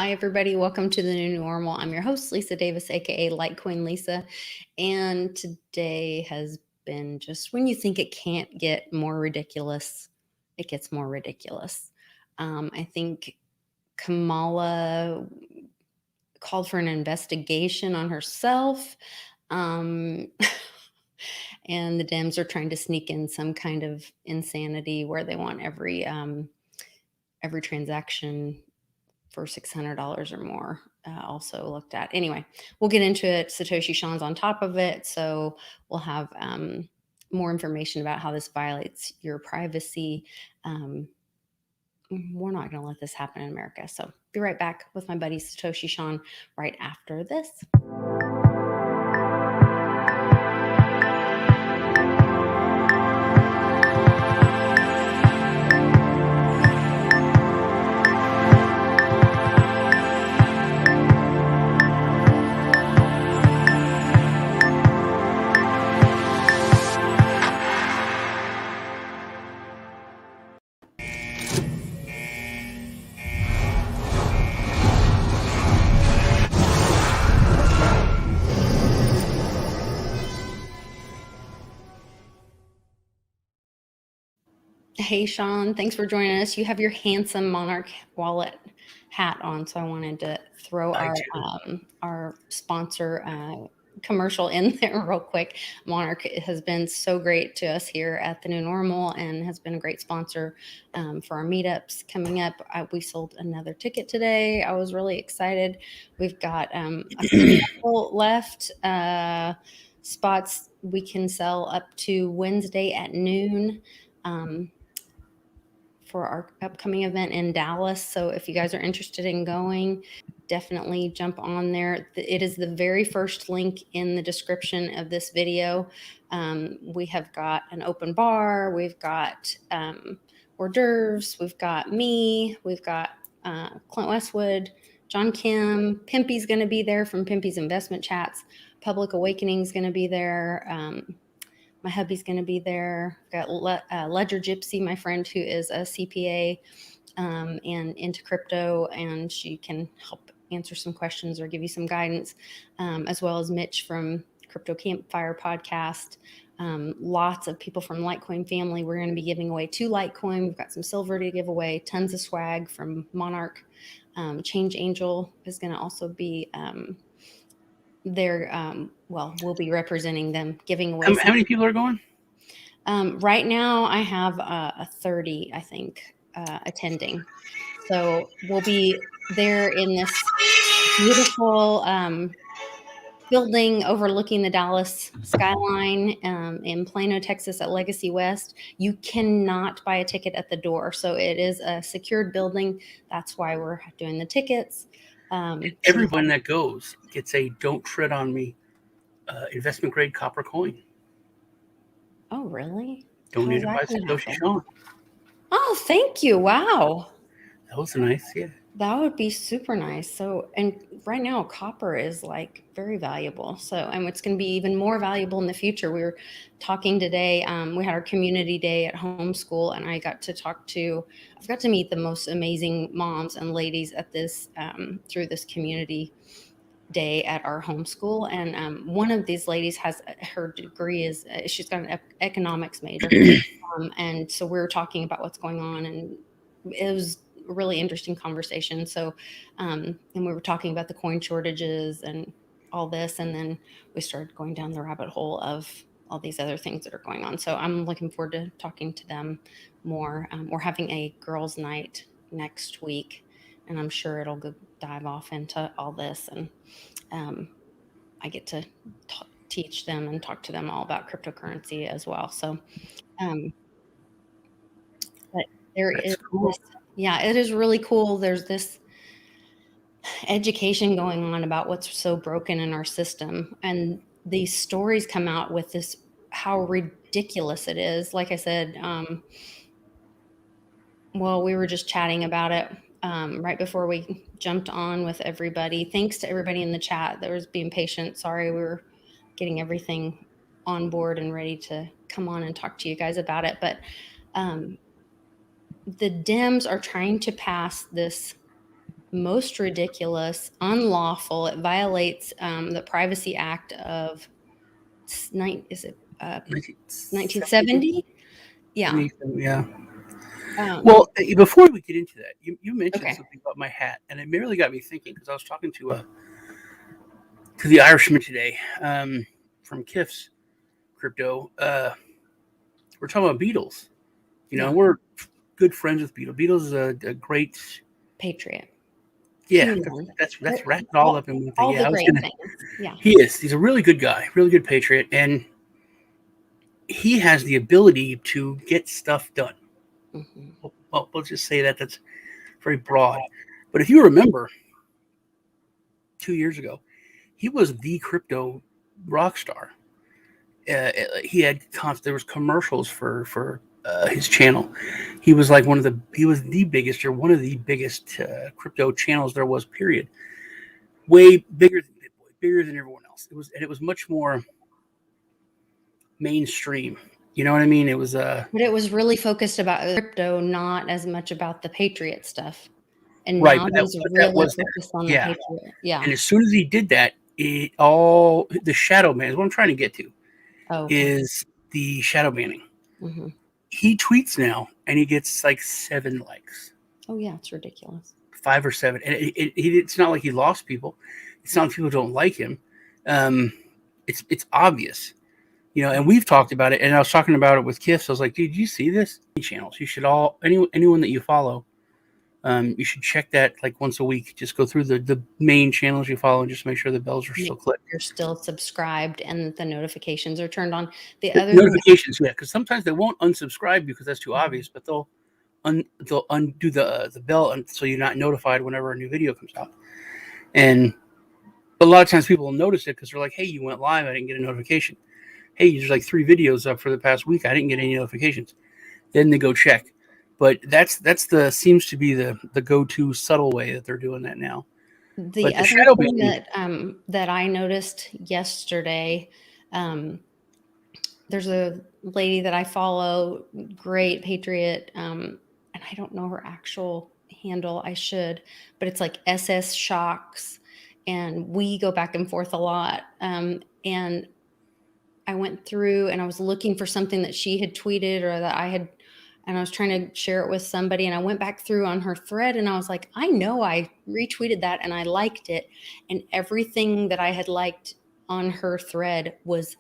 Hi, everybody. Welcome to the new normal. I'm your host, Lisa Davis, aka Litecoin Lisa. And today has been just when you think it can't get more ridiculous, it gets more ridiculous. I think Kamala called for an investigation on herself. Um, and the Dems are trying to sneak in some kind of insanity where they want every transaction for $600 or more also looked at. Anyway, we'll get into it. Satoshi Sean's on top of it. So we'll have more information about how this violates your privacy. We're not going to let this happen in America. So be right back with my buddy Satoshi Sean right after this. Hey, Sean, thanks for joining us. You have your handsome Monarch wallet hat on, so I wanted to throw our sponsor commercial in there real quick. Monarch has been so great to us here at the New Normal and has been a great sponsor for our meetups coming up. We sold another ticket today. I was really excited. We've got a couple left spots we can sell up to Wednesday at noon. For our upcoming event in Dallas. So if you guys are interested in going, definitely jump on there. It is the very first link in the description of this video. We have got an open bar. We've got hors d'oeuvres. We've got me. We've got Clint Westwood, John Kim. Pimpy's going to be there from Pimpy's Investment Chats. Public Awakening's going to be there. My hubby's going to be there. Got Ledger Gypsy, my friend who is a CPA and into crypto, and she can help answer some questions or give you some guidance, as well as Mitch from Crypto Campfire podcast. Lots of people from Litecoin family. We're going to be giving away 2 Litecoin. We've got some silver to give away, tons of swag from Monarch. Change Angel is going to also be we'll be representing them, giving away. How many people are going? Right now I have a 30, I think, attending. So we'll be there in this beautiful building overlooking the Dallas skyline in Plano, Texas at Legacy West. You cannot buy a ticket at the door. So it is a secured building. That's why we're doing the tickets. Everyone that goes gets a "Don't Tread on Me" investment grade copper coin. Oh, really? Donated by Satoshi Sean. Oh, thank you. Wow. That was nice. Yeah. That would be super nice. So, and right now copper is like very valuable. So, and it's going to be even more valuable in the future. We were talking today. We had our community day at homeschool, and I got to meet the most amazing moms and ladies at this, through this community day at our homeschool. And one of these ladies has her degree she's got an economics major. And so we were talking about what's going on, and it was a really interesting conversation. So, and we were talking about the coin shortages and all this, and then we started going down the rabbit hole of all these other things that are going on. So I'm looking forward to talking to them more. We're having a girls' night next week, and I'm sure it'll go dive off into all this. And I get to teach them and talk to them all about cryptocurrency as well. So, but That's cool. Yeah, it is really cool. There's this education going on about what's so broken in our system, and these stories come out with this how ridiculous it is. Like I said, we were just chatting about it right before we jumped on with everybody. Thanks to everybody in the chat that was being patient. Sorry, we were getting everything on board and ready to come on and talk to you guys about it. But the Dems are trying to pass this most ridiculous, unlawful. It violates the Privacy Act of 1970? Yeah. Yeah. Um, Well, before we get into that, you mentioned okay. something about my hat, and it merely got me thinking because I was talking to the Irishman today from Kiff's Crypto. We're talking about Beatles. Yeah. We're good friends with Beatles. Beatles is a great, Patriot. yeah. Human. That's wrapped it all up in one thing. All Yeah, the I was great gonna. things. Yeah. He is. He's a really good guy, really good patriot, and he has the ability to get stuff done. Hmm. Well, let's just say that that's very broad. But if you remember, 2 years ago, he was the crypto rock star. He had there was commercials for his channel. He was like he was the biggest or one of the biggest crypto channels there was. Period. Way bigger than BitBoy, bigger than everyone else. It was much more mainstream. You know what I mean? It was But it was really focused about crypto, not as much about the Patriot stuff. And right, now but he's that really was there. focused on the Yeah, Patriot. Yeah. and as soon as he did that, it all the shadow ban is what I'm trying to get to Oh, okay. is the shadow banning. Hmm. He tweets now and he gets like 7 likes, Oh, yeah. It's ridiculous. 5 or 7, and it's not like he lost people. It's not like people don't like him. Um, it's obvious, and we've talked about it. And I was talking about it with Kiff. So I was like, dude, you see this? Channels. You should anyone that you follow. You should check that like once a week. Just go through the main channels you follow and just make sure the bells are Make still sure clicked. you're still subscribed and that the notifications are turned on. The The other thing, notifications, yeah, because sometimes they won't unsubscribe because that's too obvious, but they'll undo the bell so you're not notified whenever a new video comes out. And a lot of times people will notice it because they're like, hey, you went live, I didn't get a notification. Hey, there's like 3 videos up for the past week, I didn't get any notifications. Then they go check. But that's seems to be the go-to subtle way that they're doing that now. the But the other shadow thing banning, that I noticed yesterday, um, there's a lady that I follow, great patriot, and I don't know her actual handle. I should, but it's like SS Shocks, and we go back and forth a lot. And I went through and I was looking for something that she had tweeted or that I had, and I was trying to share it with somebody. And I went back through on her thread and I was like, I know I retweeted that and I liked it. And everything that I had liked on her thread was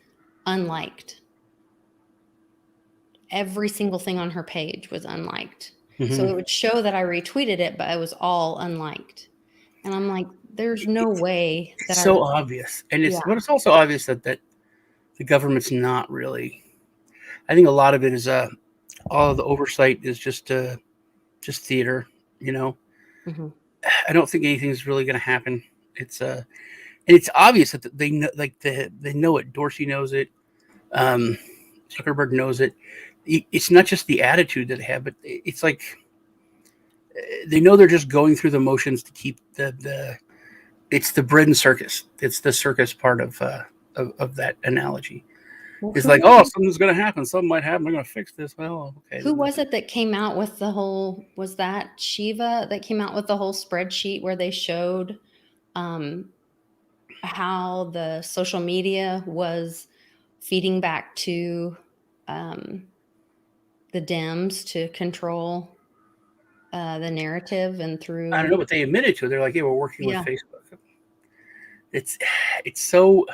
unliked. Every single thing on her page was unliked. So it would show that I retweeted it, but it was all unliked. And I'm like, there's no way it's that so obvious. And yeah. but it's also obvious that the government's not really. I think a lot of it is all of the oversight is just theater, Mhm. I don't think anything's really going to happen. It's and it's obvious that they know, like they know it. Dorsey knows it. Zuckerberg knows it. It's not just the attitude that they have, but it's like they know they're just going through the motions to keep the. It's the bread and circus. It's the circus part of that analogy. Well, It's like, oh, something's going to happen. Something might happen. They're going to fix this. Well, okay. who was it that came out with the whole, was that Shiva that came out with the whole spreadsheet where they showed um, how the social media was feeding back to um, the Dems to control the narrative and I don't through, know, but they admitted to it. They're like, yeah, we're working with yeah. Facebook. It's it's so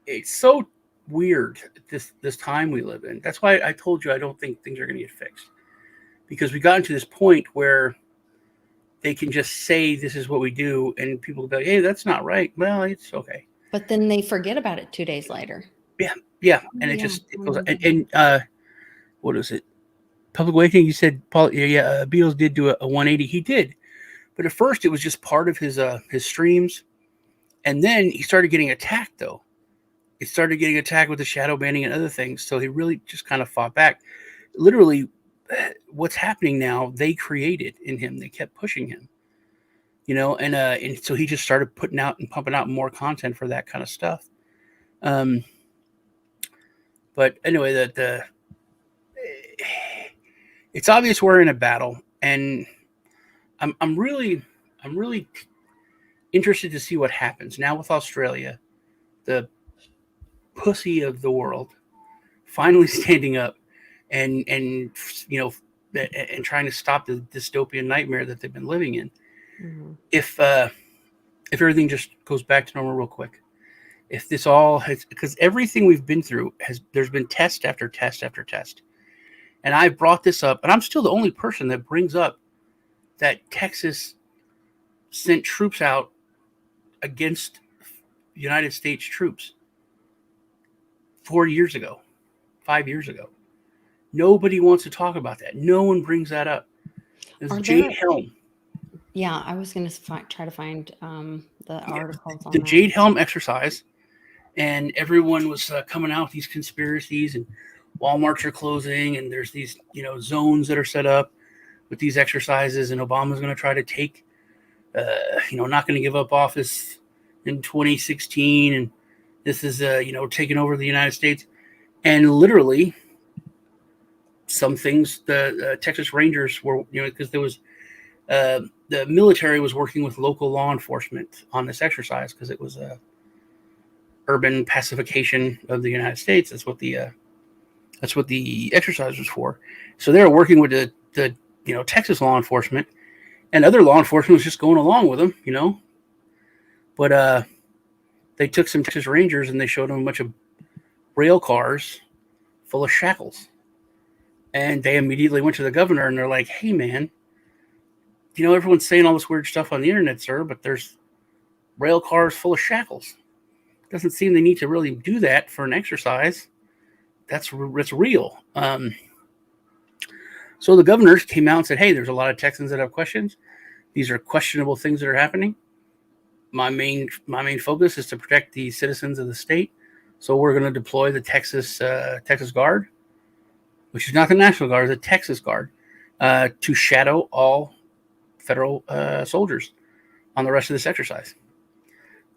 it's so weird this time we live in. That's why I told you I don't think things are going to get fixed, because we got into this point where they can just say this is what we do, and people will be like, hey, that's not right. Well, it's okay. But then they forget about it 2 days later. Yeah, Oh, and it yeah. just it goes and what is it? Public Awakening. You said Paul. Yeah, Beals did do a 180. He did, but at first it was just part of his streams, and then he started getting attacked though. He started getting attacked with the shadow banning and other things. So he really just kind of fought back. Literally, what's happening now, they created in him. They kept pushing him, and so he just started putting out and pumping out more content for that kind of stuff. But anyway, it's obvious we're in a battle, and I'm really interested to see what happens now with Australia, the pussy of the world, finally standing up and you know and trying to stop the dystopian nightmare that they've been living in. Mhm. If everything just goes back to normal real quick, if this all has, because everything we've been through there's been test after test after test, and I brought this up, and I'm still the only person that brings up that Texas sent troops out against United States troops 4 years ago, 5 years ago. Nobody wants to talk about that. No one brings that up. It's Are Jade there? Helm. Yeah, I was going to try to find the Yeah, articles the on that. Jade Helm exercise, and everyone was coming out with these conspiracies, and Walmarts are closing, and there's these zones that are set up with these exercises, and Obama's going to try to take, not going to give up office in 2016, and this is taking over the United States, and literally some things the Texas Rangers were because there was the military was working with local law enforcement on this exercise because it was a urban pacification of the United States. That's what the exercise was for. So they were working with the Texas law enforcement, and other law enforcement was just going along with them, But they took some Texas Rangers and they showed them a bunch of rail cars full of shackles, and they immediately went to the governor and they're like, "Hey, man, everyone's saying all this weird stuff on the internet, sir, but there's rail cars full of shackles. Doesn't seem they need to really do that for an exercise. That's real." So the governors came out and said, "Hey, there's a lot of Texans that have questions. These are questionable things that are happening. My main focus is to protect the citizens of the state. So we're going to deploy the Texas Guard, which is not the National Guard, the Texas Guard, to shadow all federal soldiers on the rest of this exercise."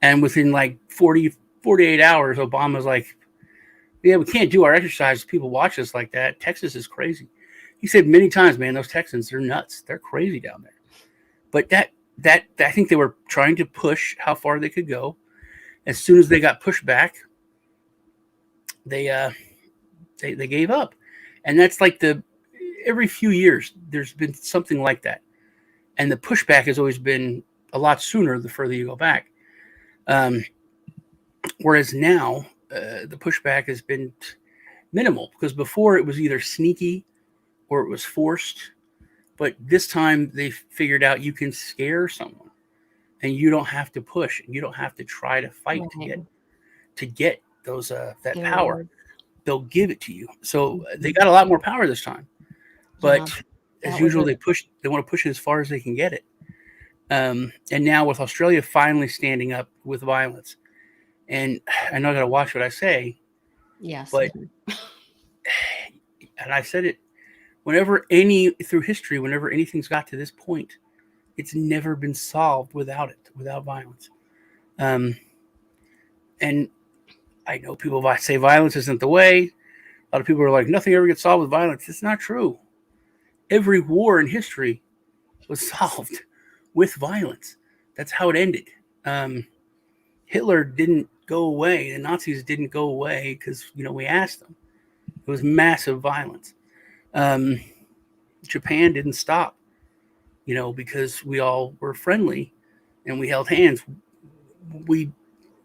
And within like 48 hours, Obama's like, "Yeah, we can't do our exercise. People watch us like that. Texas is crazy." He said many times, "Man, those Texans, they're nuts. They're crazy down there." But that I think they were trying to push how far they could go. As soon as they got pushed back, they gave up. And that's like every few years there's been something like that. And the pushback has always been a lot sooner the further you go back. Whereas now the pushback has been minimal, because before it was either sneaky or it was forced. But this time they figured out you can scare someone, and you don't have to push. You don't have to try to fight to get those that power. They'll give it to you. So they got a lot more power this time. But as usual, they want to push it as far as they can get it. And now with Australia finally standing up with violence, and I know I got to watch what I say. Yes. But and I said it, whenever anything's got to this point, it's never been solved without violence. And I know people say violence isn't the way. A lot of people are like, nothing ever gets solved with violence. It's not true. Every war in history was solved with violence. That's how it ended. Hitler didn't go away. The Nazis didn't go away because, we asked them. It was massive violence. Japan didn't stop, because we all were friendly and we held hands. We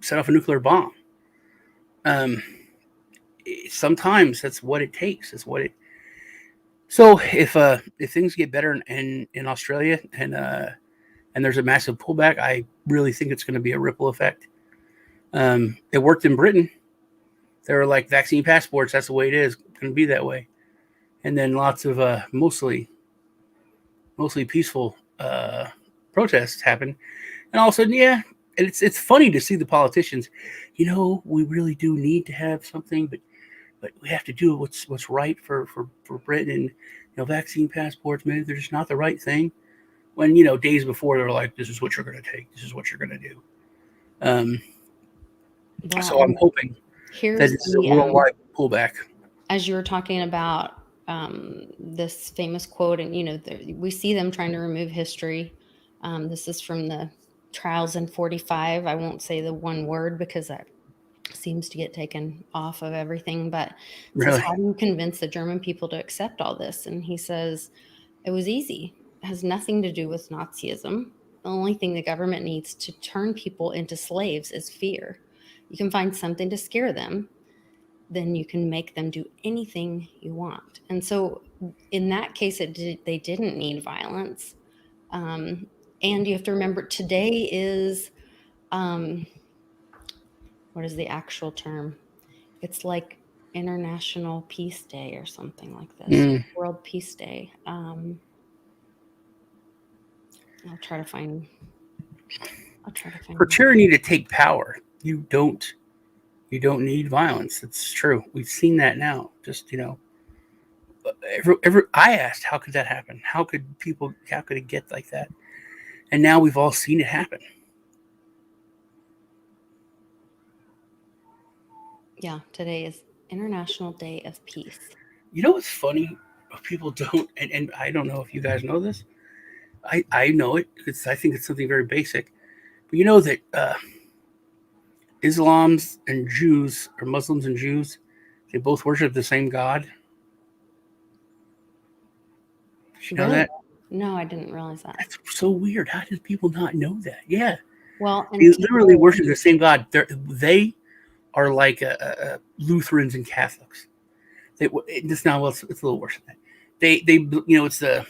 set off a nuclear bomb. Sometimes that's what it takes. So if things get better in Australia and there's a massive pullback, I really think it's going to be a ripple effect. It worked in Britain. They were like, vaccine passports. That's the way it is. It's going to be that way. And then lots of mostly peaceful protests happen. And all of a sudden, yeah, it's funny to see the politicians. We really do need to have something, but we have to do what's right for Britain. And vaccine passports, maybe they're just not the right thing. When days before they were like, this is what you're going to take. This is what you're going to do. So I'm hoping that it's a worldwide pullback. As you were talking about this famous quote, and we see them trying to remove history. This is from the trials in 45. I won't say the one word because that seems to get taken off of everything, but it says, Really? how do you convince the German people to accept all this? And he says, it was easy. It has nothing to do with Nazism. The only thing the government needs to turn people into slaves is fear. You can find something to scare them, then you can make them do anything you want. And so in that case, they didn't need violence. And you have to remember, today is, what is the actual term? It's like International Peace Day or something like this. World Peace Day. I'll try to find. For tyranny to take power, you don't need violence. It's true. We've seen that now. Just I asked, how could that happen? How could it get like that? And now we've all seen it happen. Yeah, today is International Day of Peace. You know what's funny? People don't, and I don't know if you guys know this. I know it because I think it's something very basic. But you know that Muslims and Jews, they both worship the same God. Did you know that? No, I didn't realize that. That's so weird. How did people not know that? Yeah. Well, they literally worship the same God. They are like Lutherans and Catholics. It's a little worse than that.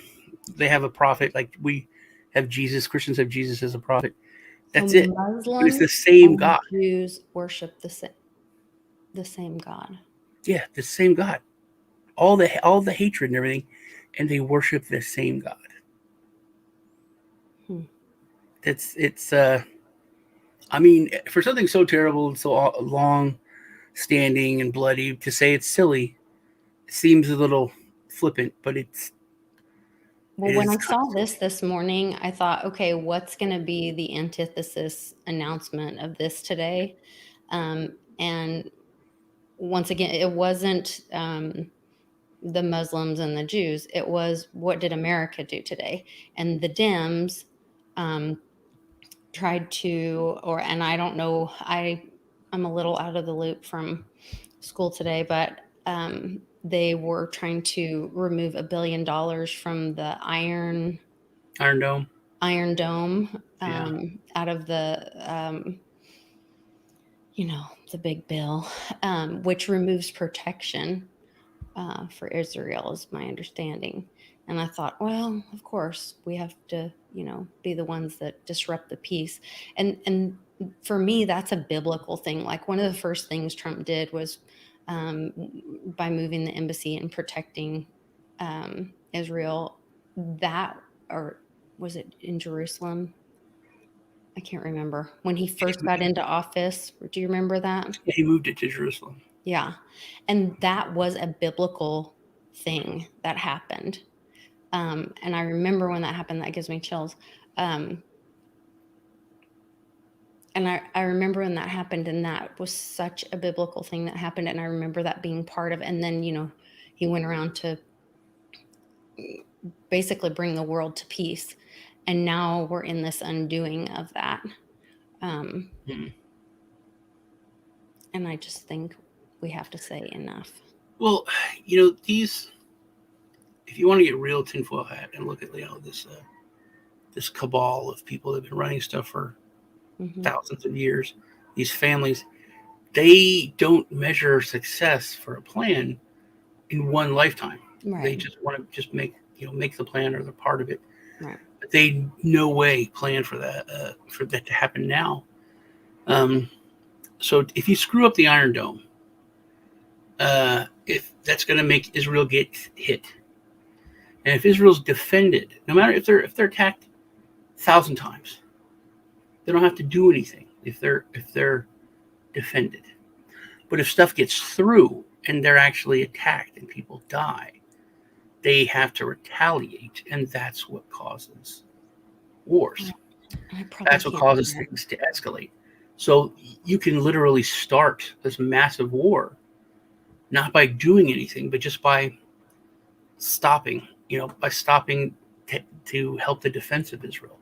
They have a prophet, like we have Jesus. Christians have Jesus as a prophet. That's it. Muslims, it's the same God. Jews worship the same God. Yeah, the same God. All the hatred and everything, and they worship the same God. It's I mean, for something so terrible and so long standing and bloody, to say it's silly, it seems a little flippant, but it's. Well, when I saw this morning, I thought, okay, what's going to be the antithesis announcement of this today? And once again, it wasn't the Muslims and the Jews. It was, what did America do today? And the Dems tried to, and I don't know, I'm a little out of the loop from school today, but they were trying to remove $1 billion from the Iron Dome out of the the big bill, which removes protection for Israel, is my understanding. And I thought, well, of course we have to, be the ones that disrupt the peace. And for me, that's a biblical thing. Like, one of the first things Trump did was by moving the embassy and protecting Israel. Or was it in Jerusalem? I can't remember. When he first got into office, do you remember that? Yeah, he moved it to Jerusalem. Yeah. And that was a biblical thing that happened. And I remember when that happened, that gives me chills. And I remember when that happened, and that was such a biblical thing that happened. And I remember that being part of, and then, he went around to basically bring the world to peace. And now we're in this undoing of that. And I just think we have to say enough. Well, if you want to get real tinfoil hat and look at this cabal of people that have been running stuff for thousands of years, these families, they don't measure success for a plan in one lifetime. Right. They just want to make the plan or the part of it. Right. But they no way plan for that to happen now. So if you screw up the Iron Dome, if that's going to make Israel get hit, and if Israel's defended, no matter if they're attacked 1,000 times, they don't have to do anything if they're defended. But if stuff gets through and they're actually attacked and people die, they have to retaliate, and that's what causes wars. That's what causes things to escalate. So you can literally start this massive war, not by doing anything, but just by stopping, by stopping to help the defense of Israel.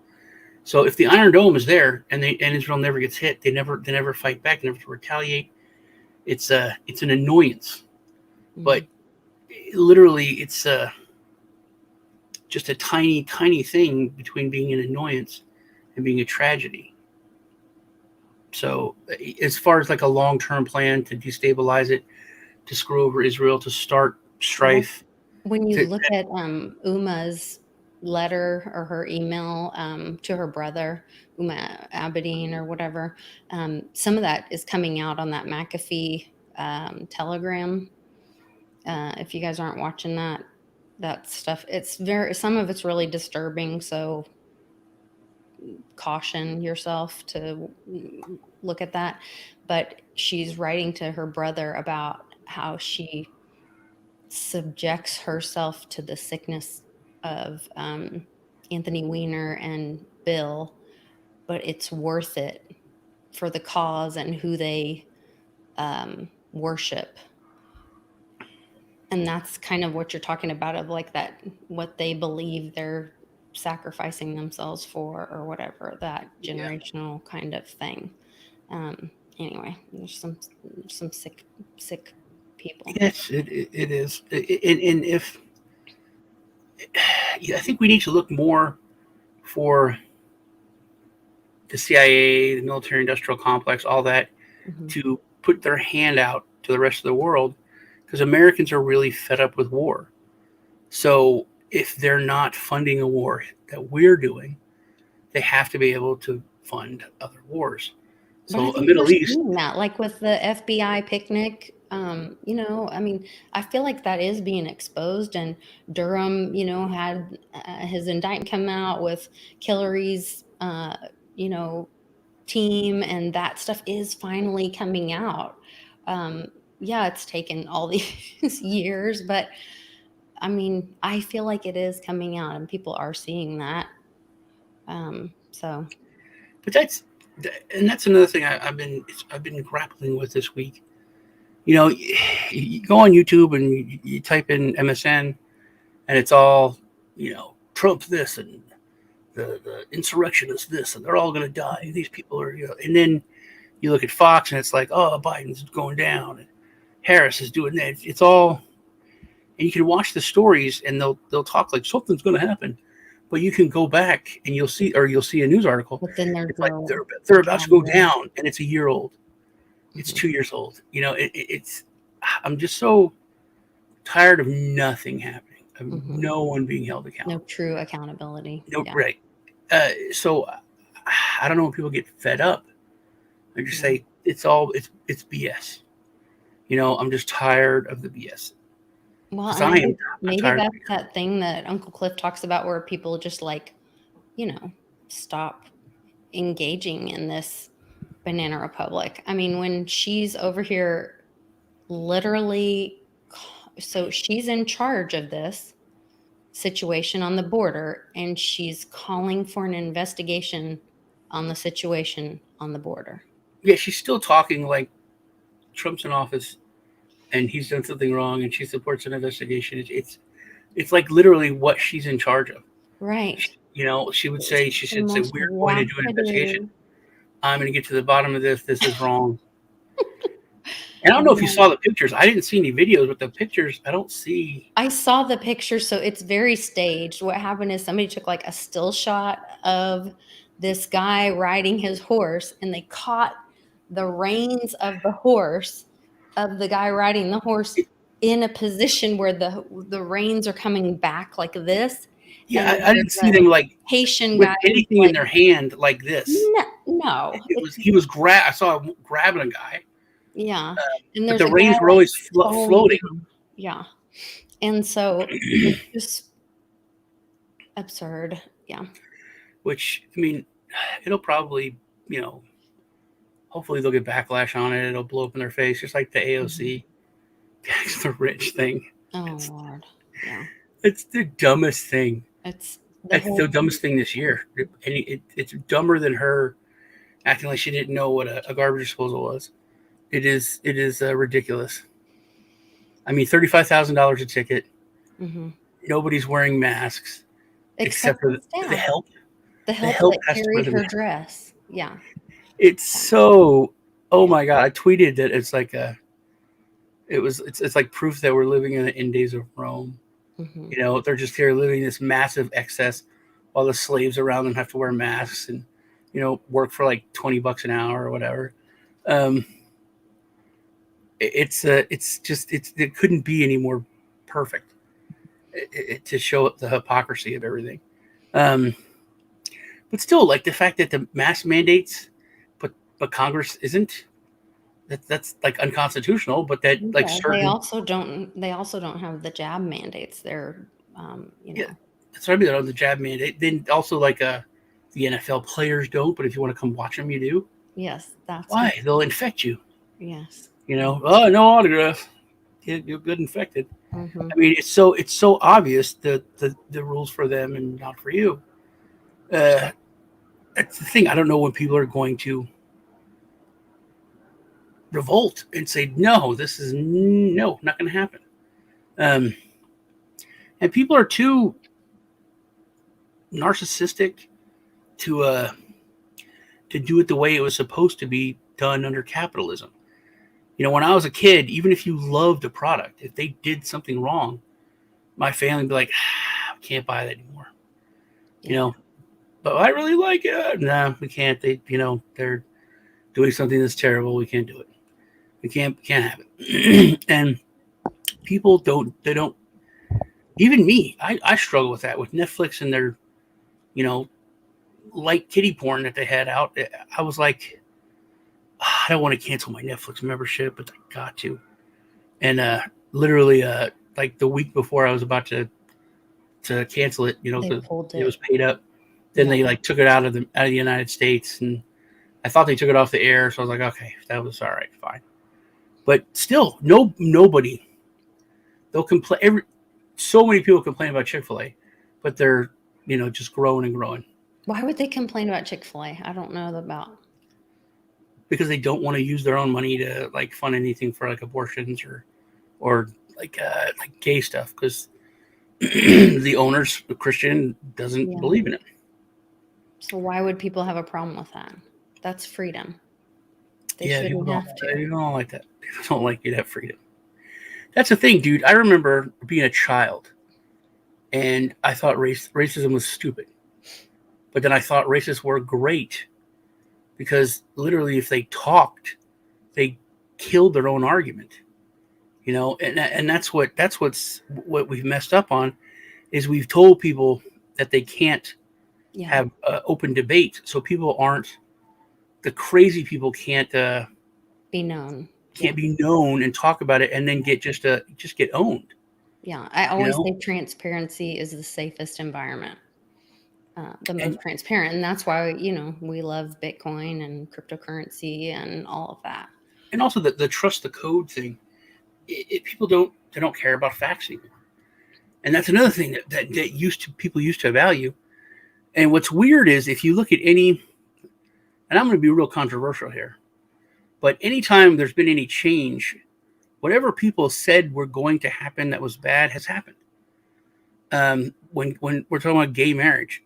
So if the Iron Dome is there and Israel never gets hit, they never fight back, they never retaliate. It's an annoyance, but literally it's just a tiny thing between being an annoyance and being a tragedy. So as far as like a long-term plan to destabilize it, to screw over Israel, to start strife. When you look at Uma's letter or her email to her brother, Uma Abedin or whatever, some of that is coming out on that McAfee Telegram. If you guys aren't watching that stuff, some of it's really disturbing. So caution yourself to look at that. But she's writing to her brother about how she subjects herself to the sickness of Anthony Weiner and Bill, but it's worth it for the cause and who they worship. And that's kind of what you're talking about, of like that, what they believe they're sacrificing themselves for or whatever, that generational kind of thing. Anyway, there's some sick people. Yes, it is. And if I think we need to look more for the CIA, the military-industrial complex, all that, to put their hand out to the rest of the world, because Americans are really fed up with war. So if they're not funding a war that we're doing, they have to be able to fund other wars. So a Middle East, that, like with the FBI picnic, I mean, I feel like that is being exposed. And Durham, had his indictment come out with Hillary's, team, and that stuff is finally coming out. It's taken all these years, but I mean, I feel like it is coming out, and people are seeing that. But that's another thing I've been grappling with this week. You go on YouTube and you type in MSN, and it's all, Trump this and the insurrectionists this, and they're all going to die. These people are, and then you look at Fox and it's like, oh, Biden's going down and Harris is doing that. It's all, and you can watch the stories and they'll talk like something's going to happen, but you can go back and you'll see a news article. But then they're about to go down, and it's a year old. It's 2 years old. I'm just so tired of nothing happening, of no one being held accountable. No true accountability. Right. So I don't know when people get fed up. I just say it's BS. I'm just tired of the BS. Well, maybe that's that thing that Uncle Cliff talks about, where people just stop engaging in this banana republic. I mean, when she's over here, literally, so she's in charge of this situation on the border, and she's calling for an investigation on the situation on the border. Yeah, she's still talking like Trump's in office and he's done something wrong, and she supports an investigation. It's like literally what she's in charge of. Right. She would say, we're going to do an investigation. I'm going to get to the bottom of this. This is wrong. And I don't know if you saw the pictures. I didn't see any videos, but the pictures, I don't see. I saw the pictures, so it's very staged. What happened is somebody took like a still shot of this guy riding his horse, and they caught the reins of the horse, of the guy riding the horse, in a position where the reins are coming back like this. Yeah, I didn't see them like Haitian with guy anything in their hand like this. No. I saw him grabbing a guy. Yeah. And but the reins were always floating. Yeah. And so it's just absurd. Yeah. Which, I mean, it'll probably, hopefully they'll get backlash on it. It'll blow up in their face, just like the AOC. Tax the rich thing. Oh, Lord. Yeah. It's the dumbest thing. It's the dumbest thing this year. And it's dumber than her acting like she didn't know what a garbage disposal was. It is ridiculous. I mean, $35,000 a ticket. Nobody's wearing masks except except for the the staff, help. the The help help that has to wear carried the her mask. dress. Yeah, It's yeah, so. Oh yeah. my god! I tweeted that it's like a. It's like proof that we're living in days of Rome. Hmm. They're just here living this massive excess, while the slaves around them have to wear masks and work for like $20 an hour or whatever. Um, it couldn't be any more perfect to show the hypocrisy of everything. Um, but still, like the fact that the mask mandates, but Congress isn't. That's like unconstitutional. But that like Yeah, they certain also don't. They also don't have the jab mandates. They're, yeah, that's what I mean. On the jab mandate, then also like the NFL players don't. But if you want to come watch them, you do. yes, that's Why? They'll infect you. yes. Oh, no autograph. You'll get infected. Hmm. I mean, it's so obvious the rules for them and not for you. Uh, that's the thing. I don't know when people are going to revolt and say no. This is no, not going to happen. Um, and people are too narcissistic to uh to do it the way it was supposed to be done under capitalism. When I was a kid, even if you loved a product, if they did something wrong, my family would be like, I can't buy that anymore. You Yeah. know, but I really like it. No, we can't. They're doing something that's terrible. We can't do it. We can't have it. And people don't. They don't. Even me, I struggle with that with Netflix and their, you know, light kitty porn that they had out. I was like, I don't want to cancel my Netflix membership, but I got to. And literally, like the week before I was about to cancel it, They because pulled it was it. paid up. Then Yeah. they like took it out of the United States, and I thought they took it off the air. So I was like, okay, that was all right, fine. But still, nobody. They'll complain. So many people complain about Chick-fil-A, but they're just growing and growing Why would they complain about Chick-fil-A? I don't know about. because they don't want to use their own money to like fund anything for like abortions or like gay stuff because the owner's a Christian, doesn't Yeah. believe in it. So why would people have a problem with that? That's freedom. They Yeah, people shouldn't don't. have to. They don't like that. People don't like you to have freedom. That's the thing, dude. I remember being a child, and I thought racism was stupid. But then I thought racists were great because literally, if they talked, they killed their own argument. And that's what we've messed up on is we've told people that they can't Yeah. have open debate, so people aren't the crazy people Be known. Yeah. can't be known and talk about it and then just get owned. Yeah. I You always know, say transparency is the safest environment, the and most transparent. And that's why, we love Bitcoin and cryptocurrency and all of that. and also the trust the code thing. People don't care about facts anymore, and that's another thing that people used to value. And what's weird is if you look at any, and I'm going to be real controversial here, but anytime there's been any change, whatever people said were going to happen that was bad has happened. When we're talking about gay marriage,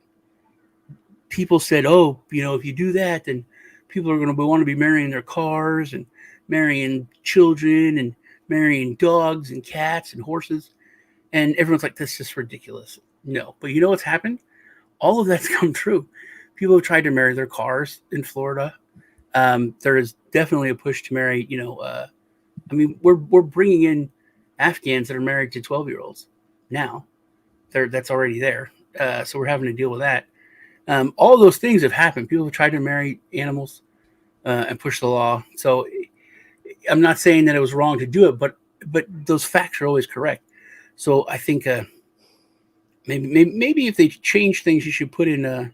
people said, "Oh, if you do that, then people are going to want to be marrying their cars and marrying children and marrying dogs and cats and horses." And everyone's like, "This is ridiculous." No, but you know what's happened? All of that's come true. People have tried to marry their cars in Florida. There is definitely a push to marry. I mean, we're bringing in Afghans that are married to 12-year-olds now. That's already there. So we're having to deal with that. All those things have happened. People have tried to marry animals and push the law. So I'm not saying that it was wrong to do it, but those facts are always correct. So I think maybe if they change things, you should put in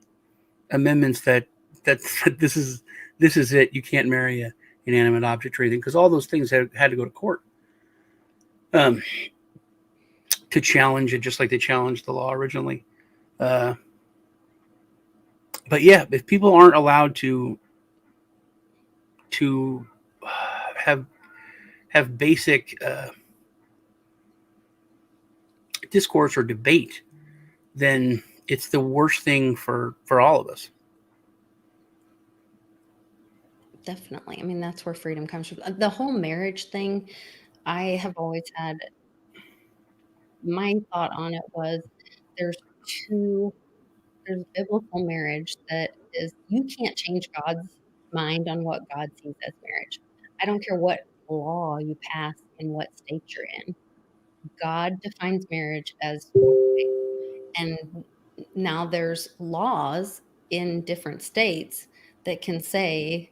amendments that this is it. You can't marry a inanimate object or anything because all those things had to go to court um, to challenge it, just like they challenged the law originally. Uh, but yeah, if people aren't allowed to have basic discourse or debate, then it's the worst thing for all of us. Definitely. I mean, that's where freedom comes from. The whole marriage thing, I have always had my thought on it was there's two there's biblical marriage that is you can't change God's mind on what God sees as marriage. I don't care what law you pass in what state you're in. God defines marriage as one way. And now there's laws in different states that can say,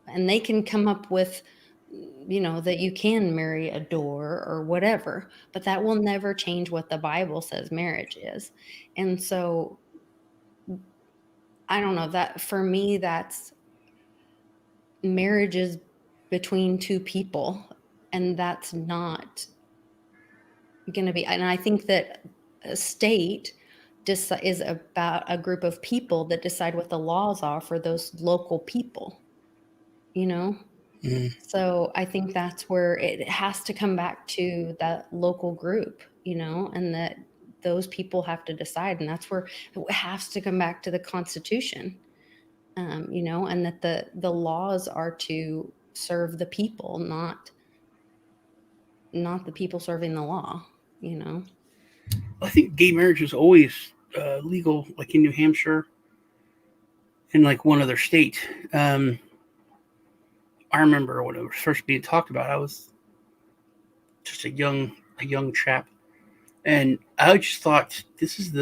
and they can come up with, that you can marry a door or whatever, but that will never change what the Bible says marriage is. And so I don't know that for me, that's marriage is between two people, and that's not going to be. And I think that a state is about a group of people that decide what the laws are for those local people, you know? Mm. So I think that's where it has to come back to that local group, and that those people have to decide. And that's where it has to come back to the Constitution, and that the laws are to serve the people, not the people serving the law, I think gay marriage was always legal, like in New Hampshire and like one other state. I remember when it was first being talked about, I was just a young chap, and I just thought this is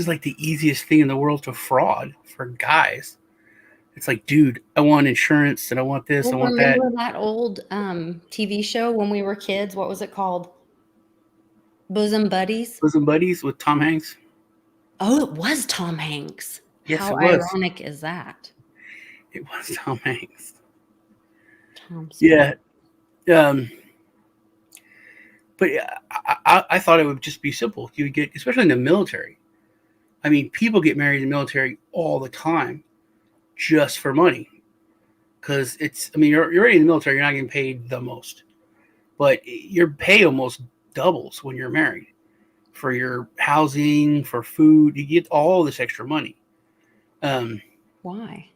like the easiest thing in the world to fraud for guys. It's like, dude, I want insurance and I want this, Well, I want that. remember that old TV show when we were kids? What was it called? Bosom Buddies? Bosom Buddies with Tom Hanks. Oh, it was Tom Hanks. Yes, How it was. ironic is that? It was Tom Hanks. Tom Yeah. But I thought it would just be simple. You would get, especially in the military. I mean, people get married in the military all the time just for money. Because you're already in the military, you're not getting paid the most. But your pay almost doubles when you're married. For your housing, for food, you get all this extra money. Why?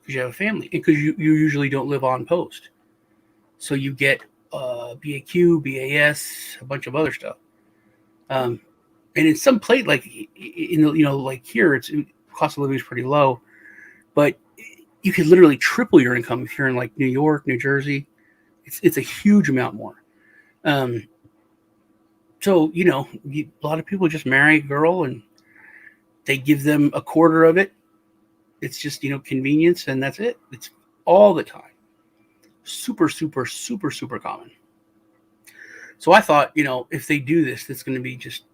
Because you have a family. And because you usually don't live on post. So you get BAQ, BAS, a bunch of other stuff. And in some place, like like here, cost of living is pretty low, but you could literally triple your income if you're in like New York, New Jersey. It's a huge amount more. So a lot of people just marry a girl and they give them a quarter of it. It's just convenience, and that's it. It's all the time. Super, super, super, super common. So I thought, if they do this, it's going to be just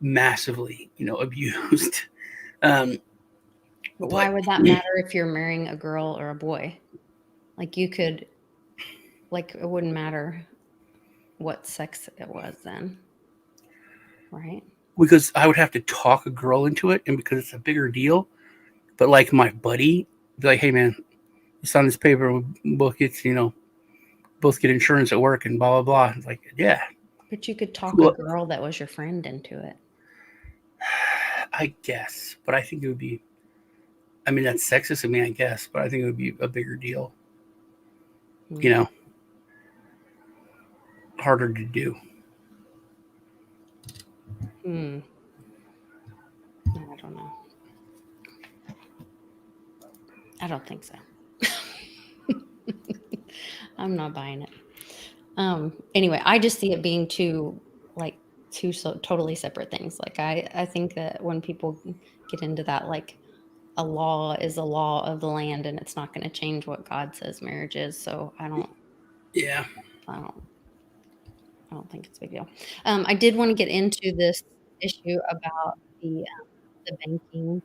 massively, abused. But why would that matter if you're marrying a girl or a boy? Like it wouldn't matter what sex it was then, right? Because I would have to talk a girl into it, and because it's a bigger deal. But like my buddy, be like, hey man, you sign this paper, both get both get insurance at work and blah blah blah. It's like, yeah. But you could talk a girl that was your friend into it. I guess, but I think it would be. I mean, that's sexist of me, I guess, but I think it would be a bigger deal. Harder to do. I don't know. I don't think so. I'm not buying it. Anyway, I just see it being two totally separate things. Like I think that when people get into that, like a law is a law of the land, and it's not going to change what God says marriage is. So I don't think it's a big deal. I did want to get into this issue about the banking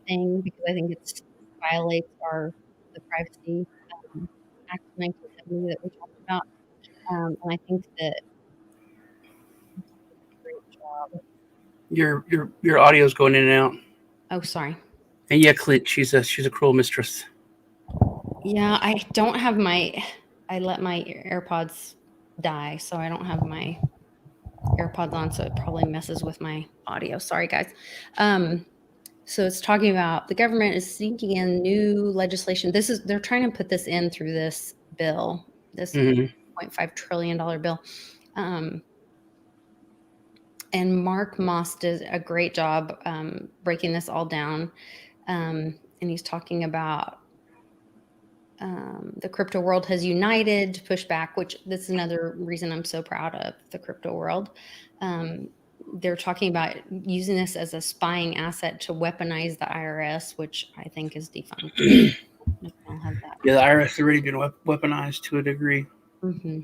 thing, because I think it violates the Privacy Act of 1970 that we talked about. And I think that great job. Your audio's going in and out. Oh, sorry. And yeah, Clint, she's a cruel mistress. Yeah, I don't have I let my AirPods die, so I don't have my AirPods on, so it probably messes with my audio. Sorry, guys. So it's talking about the government is sneaking in new legislation. They're trying to put this in through this bill, this Mhm. $0.5 trillion bill. And Mark Moss did a great job breaking this all down. And he's talking about the crypto world has united to push back, which this is another reason I'm so proud of the crypto world. They're talking about using this as a spying asset to weaponize the IRS, which I think is defunct. I'll have that. Yeah, the IRS has already been weaponized to a degree. Mm-hmm.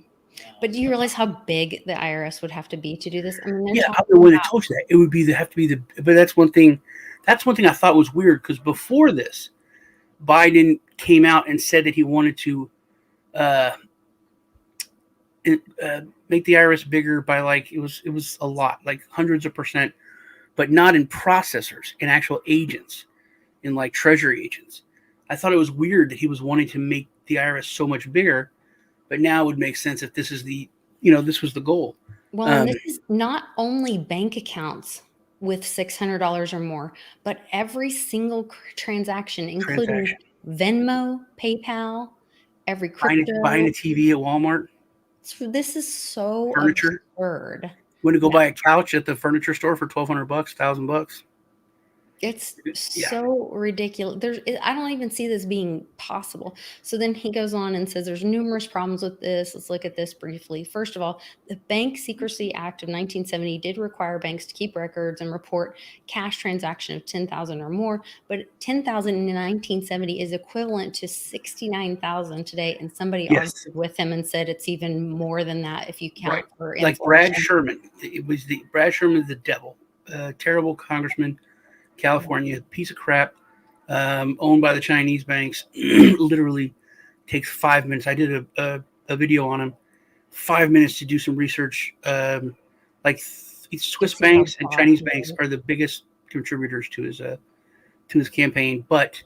But do you realize how big the IRS would have to be to do this? I mean, they're Yeah, talking I'm the one that about told you that. It would be have to be the. But that's one thing. That's one thing I thought was weird because before this, Biden came out and said that he wanted to uh, make the IRS bigger by like it was a lot, like hundreds of percent, but not in processors, in actual agents, in like treasury agents. I thought it was weird that he was wanting to make the IRS so much bigger, but now it would make sense if this is this was the goal. well, and this is not only bank accounts with $600 or more, but every single transaction, including Transaction. Venmo, PayPal, every Buying crypto. a TV at Walmart, So this is so furniture. absurd. Went to go Yeah. buy a couch at the furniture store for $1,200, $1,000. It's Yeah. so ridiculous. I don't even see this being possible. So then he goes on and says there's numerous problems with this. Let's look at this briefly. First of all, the Bank Secrecy Act of 1970 did require banks to keep records and report cash transaction of 10,000 or more, but 10,000 in 1970 is equivalent to 69,000 today, and somebody Yes. argued with him and said it's even more than that if you count Right. for Like inflation. Brad Sherman. Brad Sherman is the devil. Terrible congressman, California, piece of crap, owned by the Chinese banks. Literally takes 5 minutes. I did a video on him. 5 minutes to do some research. Like Swiss banks and Chinese banks are the biggest contributors to his campaign. But